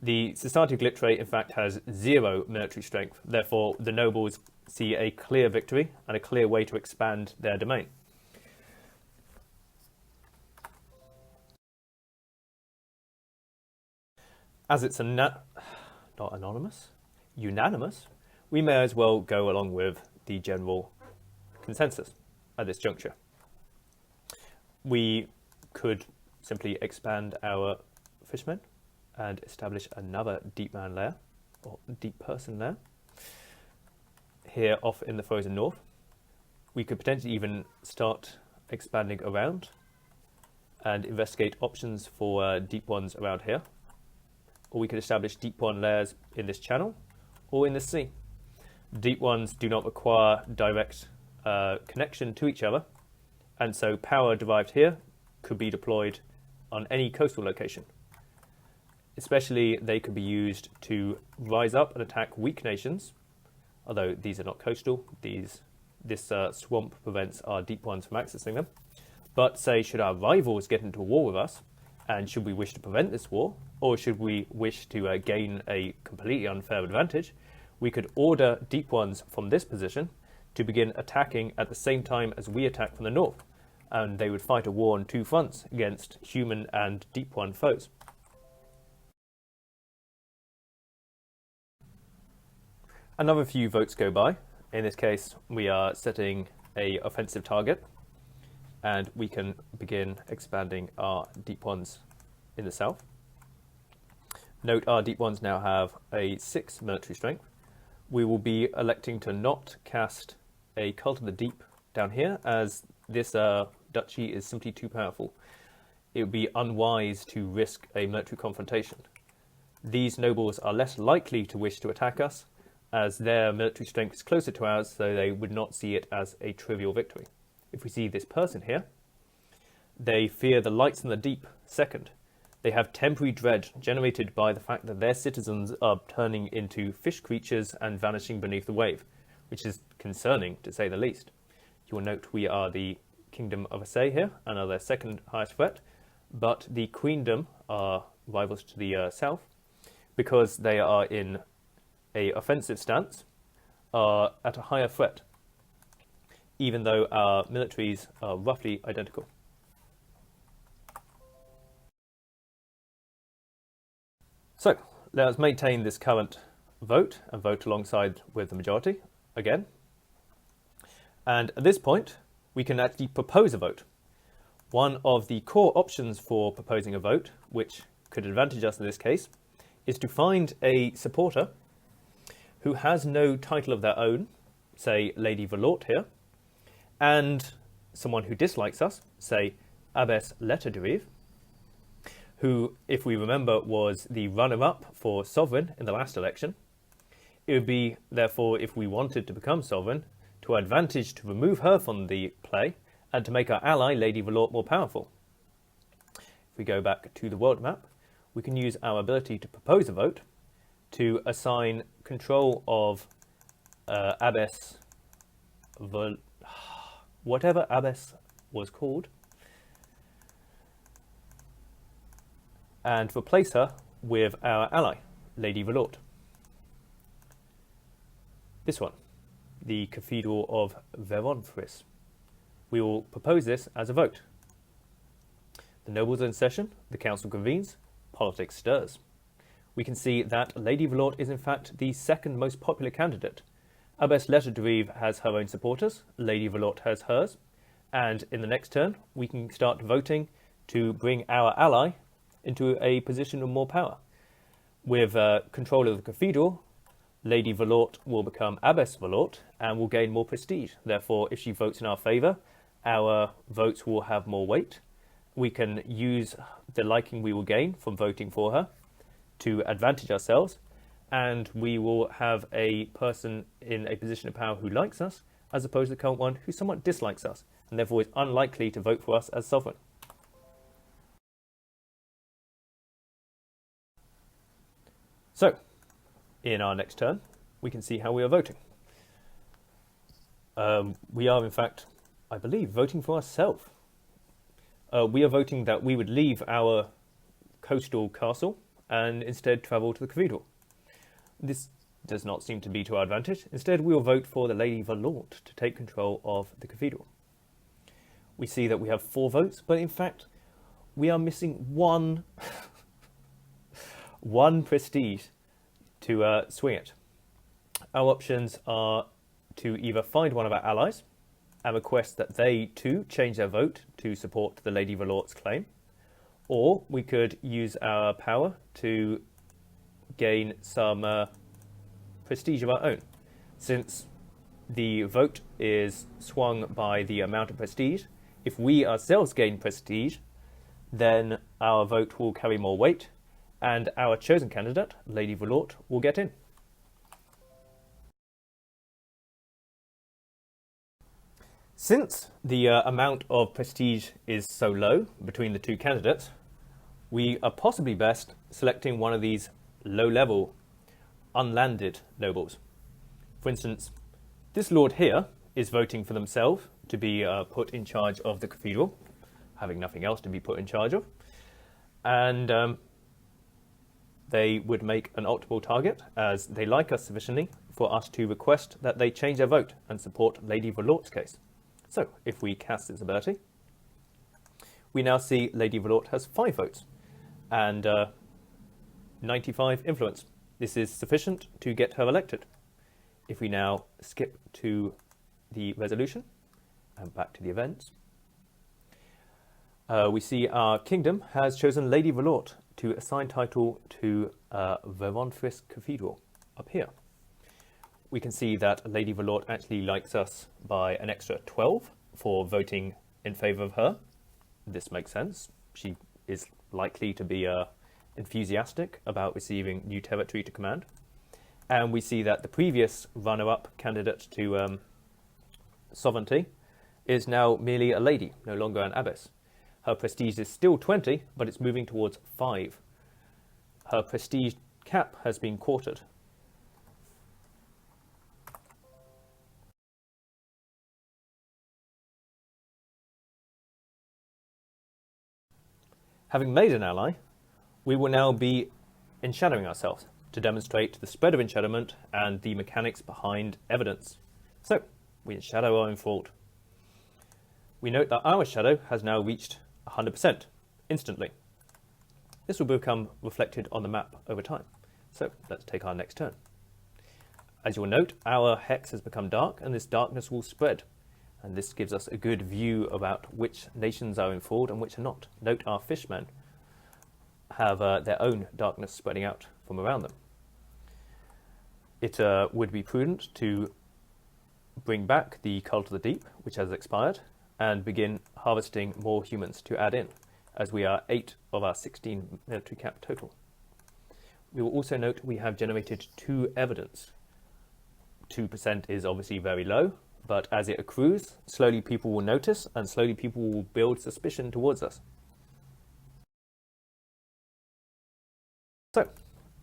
The Society of Glictre, in fact, has zero military strength. Therefore, the nobles see a clear victory and a clear way to expand their domain. As it's not anonymous, unanimous, we may as well go along with the general consensus at this juncture. We could simply expand our fishermen and establish another deep man lair, or deep person lair, here off in the frozen north. We could potentially even start expanding around and investigate options for deep ones around here. Or we could establish deep one lairs in this channel or in the sea. Deep ones do not require direct connection to each other, and so power derived here could be deployed on any coastal location. Especially, they could be used to rise up and attack weak nations, although these are not coastal. This swamp prevents our deep ones from accessing them. But say, should our rivals get into a war with us, and should we wish to prevent this war, or should we wish to gain a completely unfair advantage, we could order deep ones from this position to begin attacking at the same time as we attack from the north, and they would fight a war on two fronts against human and deep one foes. Another few votes go by. In this case, we are setting an offensive target, and we can begin expanding our deep ones in the south. Note our deep ones now have a 6 military strength. We will be electing to not cast a Cult of the Deep down here, as this duchy is simply too powerful. It would be unwise to risk a military confrontation. These nobles are less likely to wish to attack us, as their military strength is closer to ours, so they would not see it as a trivial victory. If we see this person here, they fear the lights in the deep. Second, they have temporary dread generated by the fact that their citizens are turning into fish creatures and vanishing beneath the wave, which is concerning to say the least. You will note we are the Kingdom of Asay here and are their second highest threat, but the Queendom are rivals to the south because they are in a offensive stance, are at a higher threat, even though our militaries are roughly identical. So, let us maintain this current vote and vote alongside with the majority again. And at this point, we can actually propose a vote. One of the core options for proposing a vote, which could advantage us in this case, is to find a supporter who has no title of their own, say Lady Valort here, and someone who dislikes us, say Abbess Letterderive, who, if we remember, was the runner-up for sovereign in the last election. It would be, therefore, if we wanted to become sovereign, to our advantage to remove her from the play and to make our ally, Lady Valort, more powerful. If we go back to the world map, we can use our ability to propose a vote to assign control of Abbess, whatever Abbess was called, and replace her with our ally, Lady Valort. This one, the Cathedral of Veronfris. We will propose this as a vote. The nobles are in session, the council convenes, politics stirs. We can see that Lady Valort is in fact the second most popular candidate. Abbess Letadrive has her own supporters, Lady Valort has hers, and in the next turn we can start voting to bring our ally into a position of more power. With control of the cathedral, Lady Valort will become Abbess Valort and will gain more prestige. Therefore, if she votes in our favour, our votes will have more weight. We can use the liking we will gain from voting for her to advantage ourselves, and we will have a person in a position of power who likes us, as opposed to the current one who somewhat dislikes us, and therefore is unlikely to vote for us as sovereign. So, in our next turn, we can see how we are voting. We are, in fact, I believe, voting for ourselves. We are voting that we would leave our coastal castle and instead travel to the cathedral. This does not seem to be to our advantage. Instead, we will vote for the Lady Valort to take control of the cathedral. We see that we have 4 votes, but in fact, we are missing one prestige to swing it. Our options are to either find one of our allies and request that they too change their vote to support the Lady Valort's claim, or we could use our power to gain some prestige of our own. Since the vote is swung by the amount of prestige, if we ourselves gain prestige, then our vote will carry more weight, and our chosen candidate, Lady Valort, will get in. Since the amount of prestige is so low between the two candidates, we are possibly best selecting one of these low-level, unlanded nobles. For instance, this lord here is voting for themselves to be put in charge of the cathedral, having nothing else to be put in charge of, and they would make an optimal target, as they like us sufficiently for us to request that they change their vote and support Lady Valort's case. So, if we cast this ability, we now see Lady Valort has 5 votes and 95 influence. This is sufficient to get her elected. If we now skip to the resolution and back to the events, we see our kingdom has chosen Lady Valort to assign title to Veronfris Cathedral up here. We can see that Lady Valort actually likes us by an extra 12 for voting in favour of her. This makes sense. She is likely to be enthusiastic about receiving new territory to command. And we see that the previous runner-up candidate to sovereignty is now merely a lady, no longer an abbess. Her prestige is still 20, but it's moving towards 5. Her prestige cap has been quartered. Having made an ally, we will now be enshadowing ourselves to demonstrate the spread of enshadowment and the mechanics behind evidence. So, we enshadow our own fault. We note that our shadow has now reached 100% instantly. This will become reflected on the map over time. So, let's take our next turn. As you'll note, our hex has become dark, and this darkness will spread. And this gives us a good view about which nations are in fraud and which are not. Note our fishmen have their own darkness spreading out from around them. It would be prudent to bring back the Cult of the Deep, which has expired, and begin harvesting more humans to add in. as we are 8 of our 16 military cap total. We will also note we have generated 2 evidence. 2% is obviously very low, but as it accrues, slowly people will notice and slowly people will build suspicion towards us. So,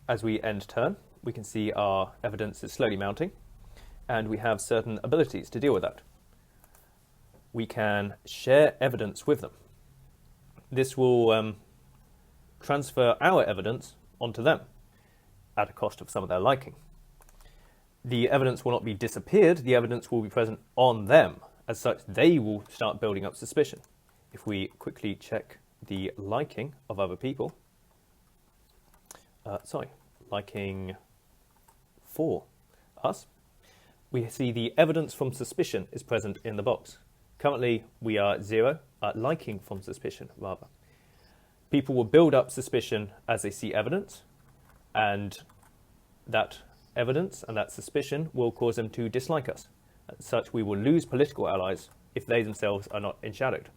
as we end turn, we can see our evidence is slowly mounting, and we have certain abilities to deal with that. We can share evidence with them. This will transfer our evidence onto them at a cost of some of their liking. The evidence will not be disappeared, the evidence will be present on them. As such, they will start building up suspicion. If we quickly check the liking of other people, liking for us, we see the evidence from suspicion is present in the box. Currently, we are 0, liking from suspicion, rather. People will build up suspicion as they see evidence, and that evidence and that suspicion will cause them to dislike us. As such, we will lose political allies if they themselves are not enshadowed.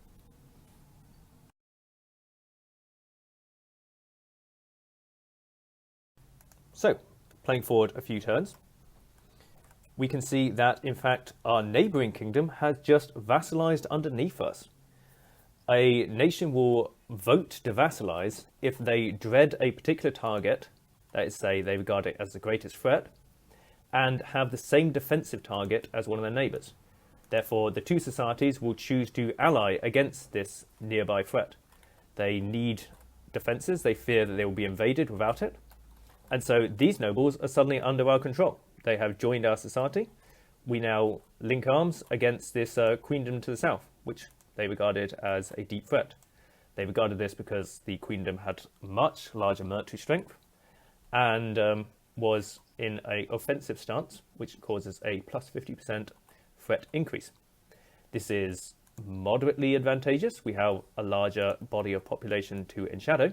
So, playing forward a few turns, we can see that, in fact, our neighbouring kingdom has just vassalized underneath us. A nation will vote to vassalize if they dread a particular target, that is, say, they regard it as the greatest threat, and have the same defensive target as one of their neighbours. Therefore, the 2 societies will choose to ally against this nearby threat. They need defences, they fear that they will be invaded without it, and so these nobles are suddenly under our control. They have joined our society. We now link arms against this queendom to the south, which they regarded as a deep threat. They regarded this because the queendom had much larger military strength and was in an offensive stance, which causes a plus 50% threat increase. This is moderately advantageous. We have a larger body of population to enshadow,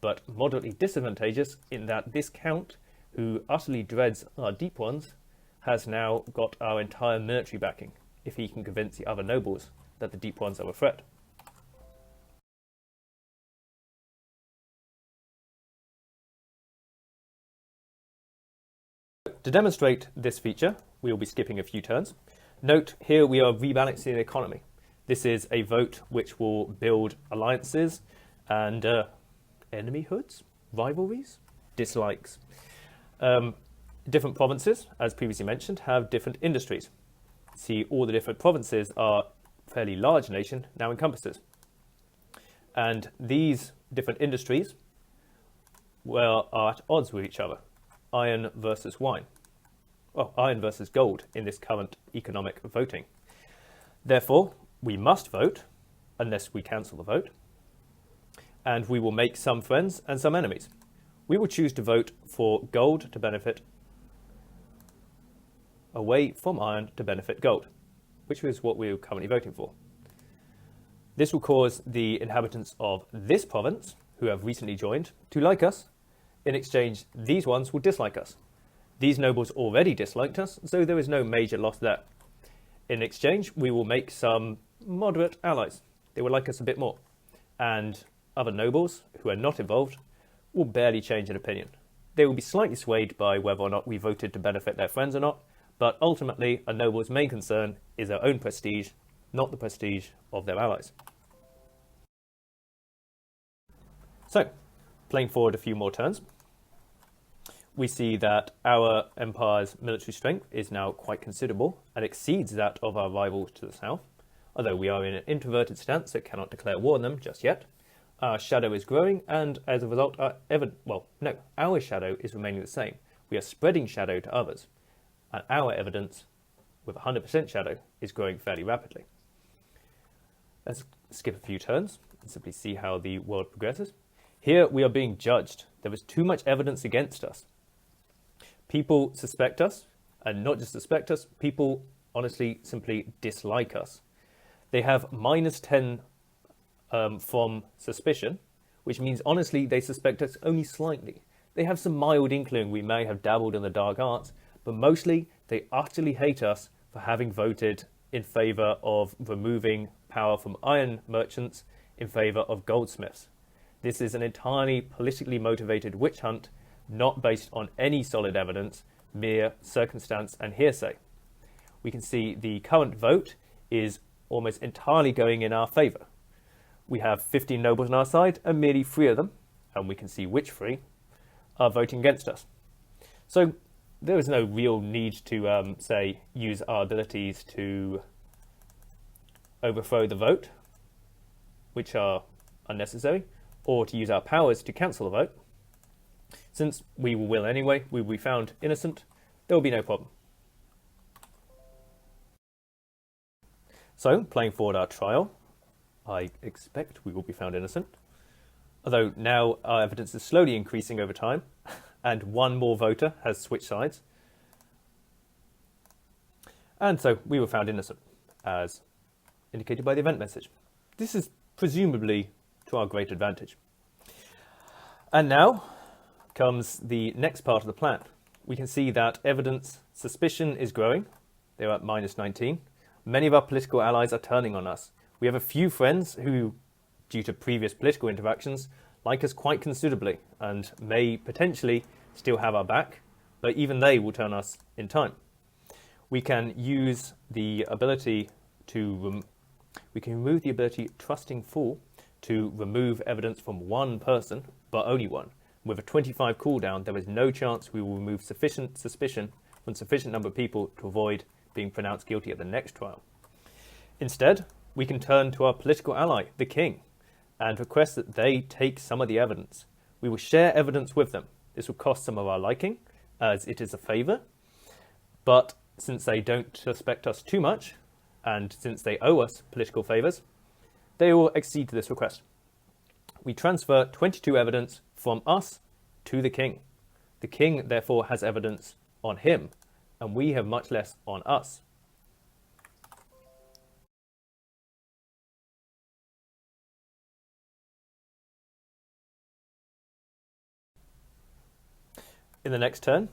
but moderately disadvantageous in that this count, who utterly dreads our deep ones, has now got our entire military backing, if he can convince the other nobles that the deep ones are a threat. To demonstrate this feature, we will be skipping a few turns. Note here we are rebalancing the economy. This is a vote which will build alliances and enemyhoods, rivalries, dislikes. Different provinces, as previously mentioned, have different industries. See, all the different provinces are fairly large nation now encompasses. And these different industries, well, are at odds with each other. Iron versus wine. Well, iron versus gold in this current economic voting. Therefore, we must vote, unless we cancel the vote, and we will make some friends and some enemies. We will choose to vote for gold to benefit away from iron to benefit gold, which is what we're currently voting for. This will cause the inhabitants of this province, who have recently joined, to like us. In exchange, these ones will dislike us. These nobles already disliked us, so there is no major loss there. In exchange, we will make some moderate allies. They will like us a bit more. And other nobles, who are not involved, will barely change in opinion. They will be slightly swayed by whether or not we voted to benefit their friends or not, but ultimately a noble's main concern is their own prestige, not the prestige of their allies. So, playing forward a few more turns, we see that our empire's military strength is now quite considerable and exceeds that of our rivals to the south. Although we are in an introverted stance that cannot declare war on them just yet, our shadow is growing, and as a result, our shadow is remaining the same. We are spreading shadow to others, and our evidence with 100% shadow is growing fairly rapidly. Let's skip a few turns and simply see how the world progresses. Here we are being judged. There is too much evidence against us. People suspect us, and not just suspect us, people honestly simply dislike us. They have -10 from suspicion, which means honestly they suspect us only slightly. They have some mild inkling we may have dabbled in the dark arts, but mostly they utterly hate us for having voted in favour of removing power from iron merchants in favour of goldsmiths. This is an entirely politically motivated witch hunt, not based on any solid evidence, mere circumstance and hearsay. We can see the current vote is almost entirely going in our favour. We have 15 nobles on our side and merely 3 of them, and we can see which 3, are voting against us. So there is no real need to, say, use our abilities to overthrow the vote, which are unnecessary, or to use our powers to cancel the vote. Since we will anyway, we will be found innocent, there will be no problem. So, playing forward our trial, I expect we will be found innocent. Although now our evidence is slowly increasing over time, and 1 more voter has switched sides. And so we were found innocent, as indicated by the event message. This is presumably to our great advantage. And now comes the next part of the plan. We can see that evidence suspicion is growing. They're at -19. Many of our political allies are turning on us. We have a few friends who, due to previous political interactions, like us quite considerably and may potentially still have our back, but even they will turn us in time. We can use the ability to remove the ability trusting fool to remove evidence from 1 person, but only 1. With a 25 cooldown, there is no chance we will remove sufficient suspicion from sufficient number of people to avoid being pronounced guilty at the next trial. Instead, we can turn to our political ally, the king, and request that they take some of the evidence. We will share evidence with them. This will cost some of our liking, as it is a favour, but since they don't suspect us too much, and since they owe us political favours, they will accede to this request. We transfer 22 evidence from us to the king. The king, therefore, has evidence on him, and we have much less on us. In the next turn,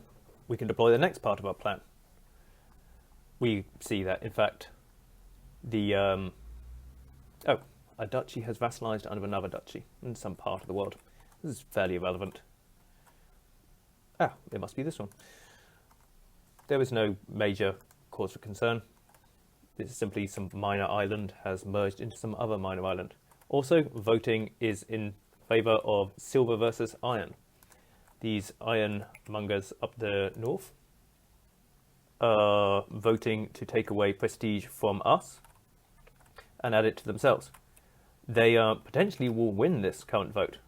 we can deploy the next part of our plan. We see that, in fact, a duchy has vassalized under another duchy in some part of the world. This is fairly irrelevant. It must be this one. There is no major cause for concern. This is simply some minor island has merged into some other minor island. Also, voting is in favour of silver versus iron. These ironmongers up the north are voting to take away prestige from us and add it to themselves. They potentially will win this current vote.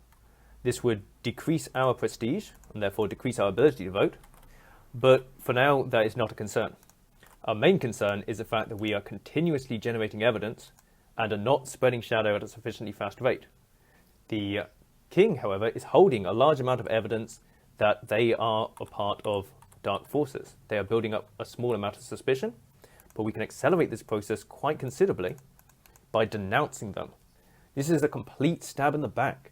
This would decrease our prestige and therefore decrease our ability to vote, but for now that is not a concern. Our main concern is the fact that we are continuously generating evidence and are not spreading shadow at a sufficiently fast rate. The king, however, is holding a large amount of evidence that they are a part of dark forces. They are building up a small amount of suspicion, but we can accelerate this process quite considerably by denouncing them. This is a complete stab in the back.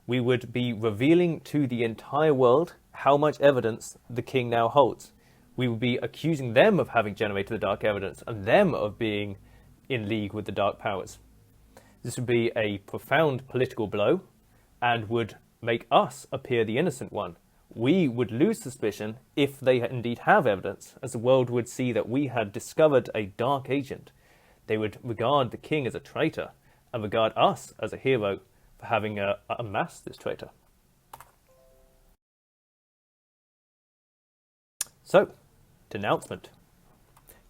We would be revealing to the entire world how much evidence the king now holds. We would be accusing them of having generated the dark evidence and them of being in league with the dark powers. This would be a profound political blow and would make us appear the innocent one. We would lose suspicion if they indeed have evidence, as the world would see that we had discovered a dark agent. They would regard the king as a traitor and regard us as a hero for having amassed this traitor. So, denouncement.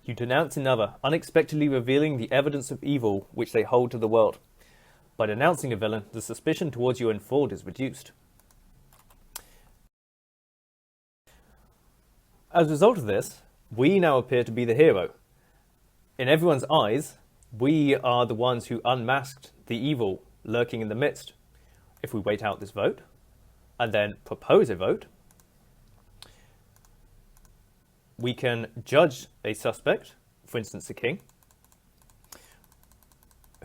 You denounce another, unexpectedly revealing the evidence of evil which they hold to the world. By denouncing a villain, the suspicion towards you unfold is reduced. As a result of this, we now appear to be the hero. In everyone's eyes, we are the ones who unmasked the evil lurking in the midst. If we wait out this vote, and then propose a vote, we can judge a suspect, for instance the king,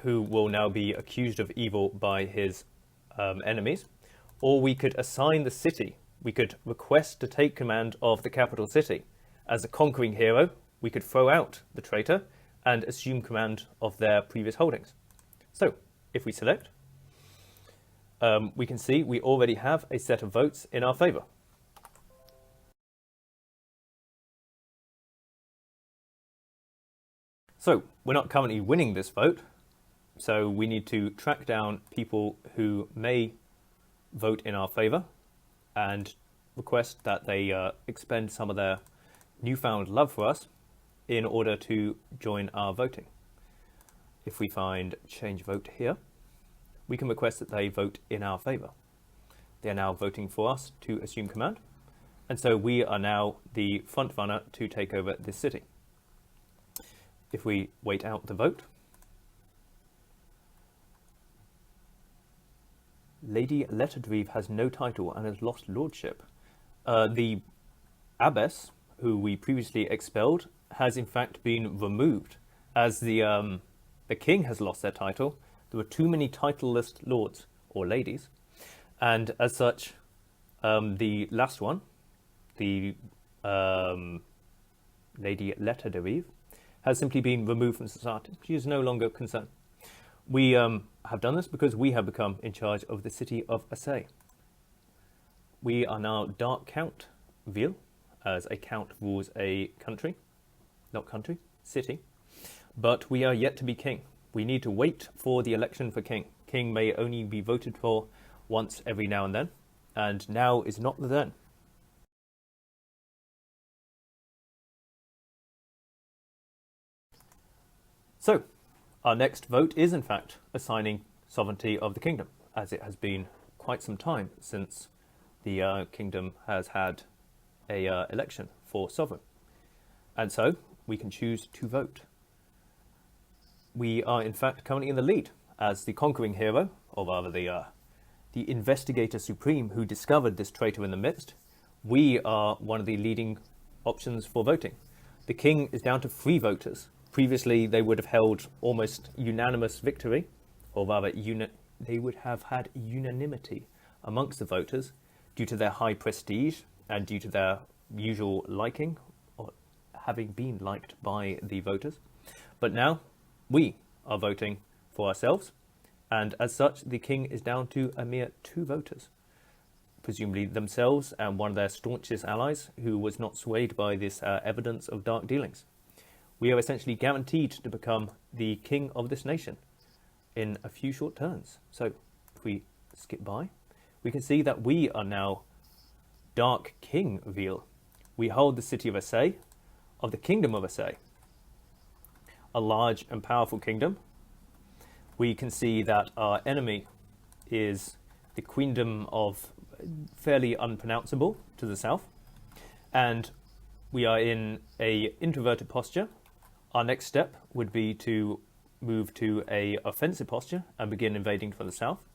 who will now be accused of evil by his enemies, or we could assign the city. We could request to take command of the capital city. As a conquering hero, we could throw out the traitor and assume command of their previous holdings. So, if we select, we can see we already have a set of votes in our favour. So we're not currently winning this vote, so we need to track down people who may vote in our favour and request that they expend some of their newfound love for us in order to join our voting. If we find change vote here, we can request that they vote in our favour. They are now voting for us to assume command, and so we are now the front runner to take over this city. If we wait out the vote, Lady Letterdrieve has no title and has lost lordship. The abbess, who we previously expelled, has in fact been removed. As the king has lost their title, there were too many titleless lords or ladies, and as such, the last one, the Lady Letterdrieve, has simply been removed from society. She is no longer concerned. We have done this because we have become in charge of the city of Assay. We are now Dark Count Ville, as a count rules a country, not country, city, but we are yet to be king. We need to wait for the election for king. King may only be voted for once every now and now is not the then. So, our next vote is in fact assigning sovereignty of the kingdom, as it has been quite some time since the kingdom has had a election for sovereign. And so, we can choose to vote. We are in fact currently in the lead as the conquering hero, or rather the investigator supreme who discovered this traitor in the midst. We are one of the leading options for voting. The king is down to 3 voters. Previously, they would have held almost unanimous victory, or rather, they would have had unanimity amongst the voters due to their high prestige and due to their usual liking, or having been liked by the voters. But now, we are voting for ourselves, and as such, the king is down to a mere 2 voters, presumably themselves and one of their staunchest allies, who was not swayed by this evidence of dark dealings. We are essentially guaranteed to become the king of this nation in a few short turns. So if we skip by, we can see that we are now Dark King Ville. We hold the city of Assay, of the kingdom of Assay, a large and powerful kingdom. We can see that our enemy is the queendom of fairly unpronounceable to the south, and we are in a introverted posture. Our next step would be to move to a offensive posture and begin invading from the south.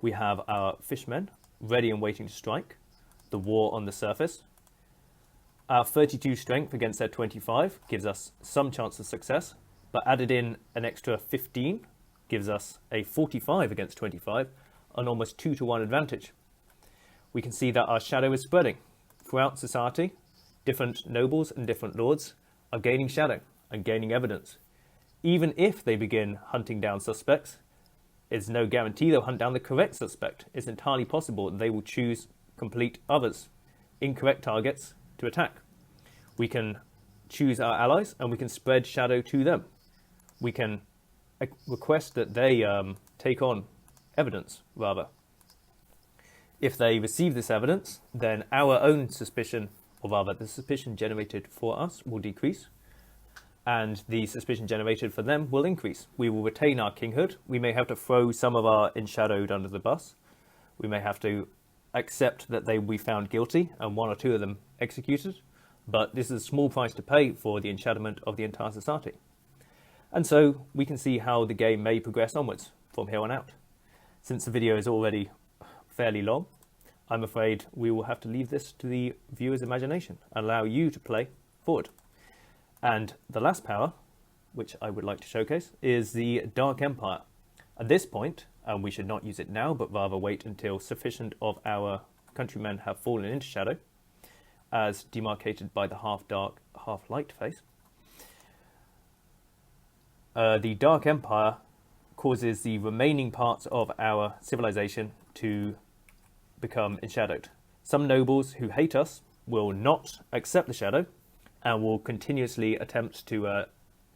We have our fishmen ready and waiting to strike. The war on the surface. Our 32 strength against their 25 gives us some chance of success, but added in an extra 15 gives us a 45 against 25, an almost 2-to-1 advantage. We can see that our shadow is spreading. Throughout society, different nobles and different lords are gaining shadow and gaining evidence. Even if they begin hunting down suspects, it's no guarantee they'll hunt down the correct suspect. It's entirely possible that they will choose complete others, incorrect targets, to attack. We can choose our allies and we can spread shadow to them. We can request that they take on evidence, rather. If they receive this evidence, then our own suspicion, or rather the suspicion generated for us, will decrease, and the suspicion generated for them will increase. We will retain our kinghood. We may have to throw some of our enshadowed under the bus. We may have to accept that they will be found guilty and 1 or 2 of them executed, but this is a small price to pay for the enshadowment of the entire society. And so we can see how the game may progress onwards from here on out. Since the video is already fairly long, I'm afraid we will have to leave this to the viewer's imagination and allow you to play forward. And the last power, which I would like to showcase, is the Dark Empire. At this point, and we should not use it now, but rather wait until sufficient of our countrymen have fallen into shadow, as demarcated by the half-dark, half-light face. The Dark Empire causes the remaining parts of our civilization to become enshadowed. Some nobles who hate us will not accept the shadow and will continuously attempt to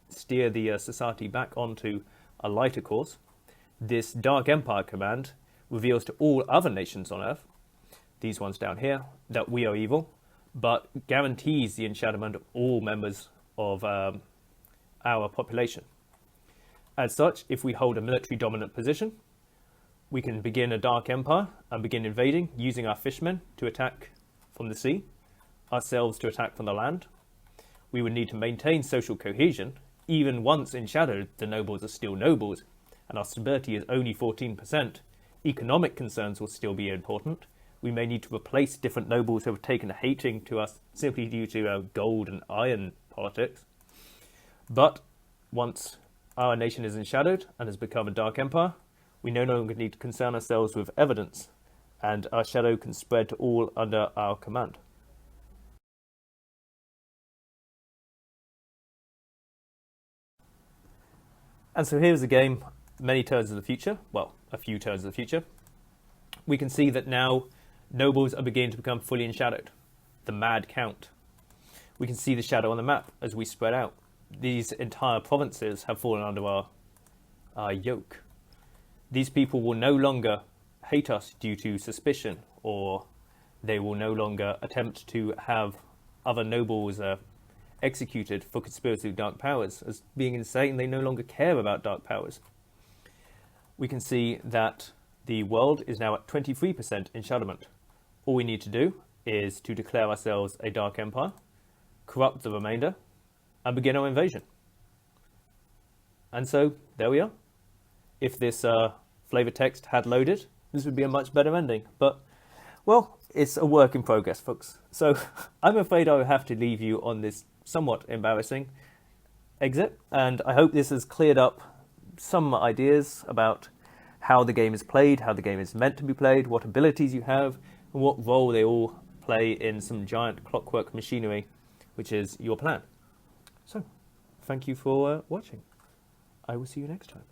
steer the society back onto a lighter course. This Dark Empire command reveals to all other nations on Earth, these ones down here, that we are evil, but guarantees the enshadowment of all members of our population. As such, if we hold a military dominant position, we can begin a Dark Empire and begin invading, using our fishermen to attack from the sea, ourselves to attack from the land. We would need to maintain social cohesion. Even once enshadowed, the nobles are still nobles, and our stability is only 14%. Economic concerns will still be important. We may need to replace different nobles who have taken a hating to us simply due to gold and iron politics. But once our nation is enshadowed and has become a Dark Empire, we no longer need to concern ourselves with evidence, and our shadow can spread to all under our command. And so here's a game many turns of the future, well, a few turns of the future. We can see that now nobles are beginning to become fully enshadowed. The Mad Count. We can see the shadow on the map as we spread out. These entire provinces have fallen under our yoke. These people will no longer hate us due to suspicion, or they will no longer attempt to have other nobles executed for conspiracy with dark powers as being insane. They no longer care about dark powers. We can see that the world is now at 23% enshadowment. All we need to do is to declare ourselves a Dark Empire, corrupt the remainder, and begin our invasion. And so there we are. If this flavor text had loaded, this would be a much better ending. But, well, it's a work in progress, folks. So I'm afraid I will have to leave you on this somewhat embarrassing exit. And I hope this has cleared up some ideas about how the game is played, how the game is meant to be played, what abilities you have, and what role they all play in some giant clockwork machinery, which is your plan. So, thank you for watching. I will see you next time.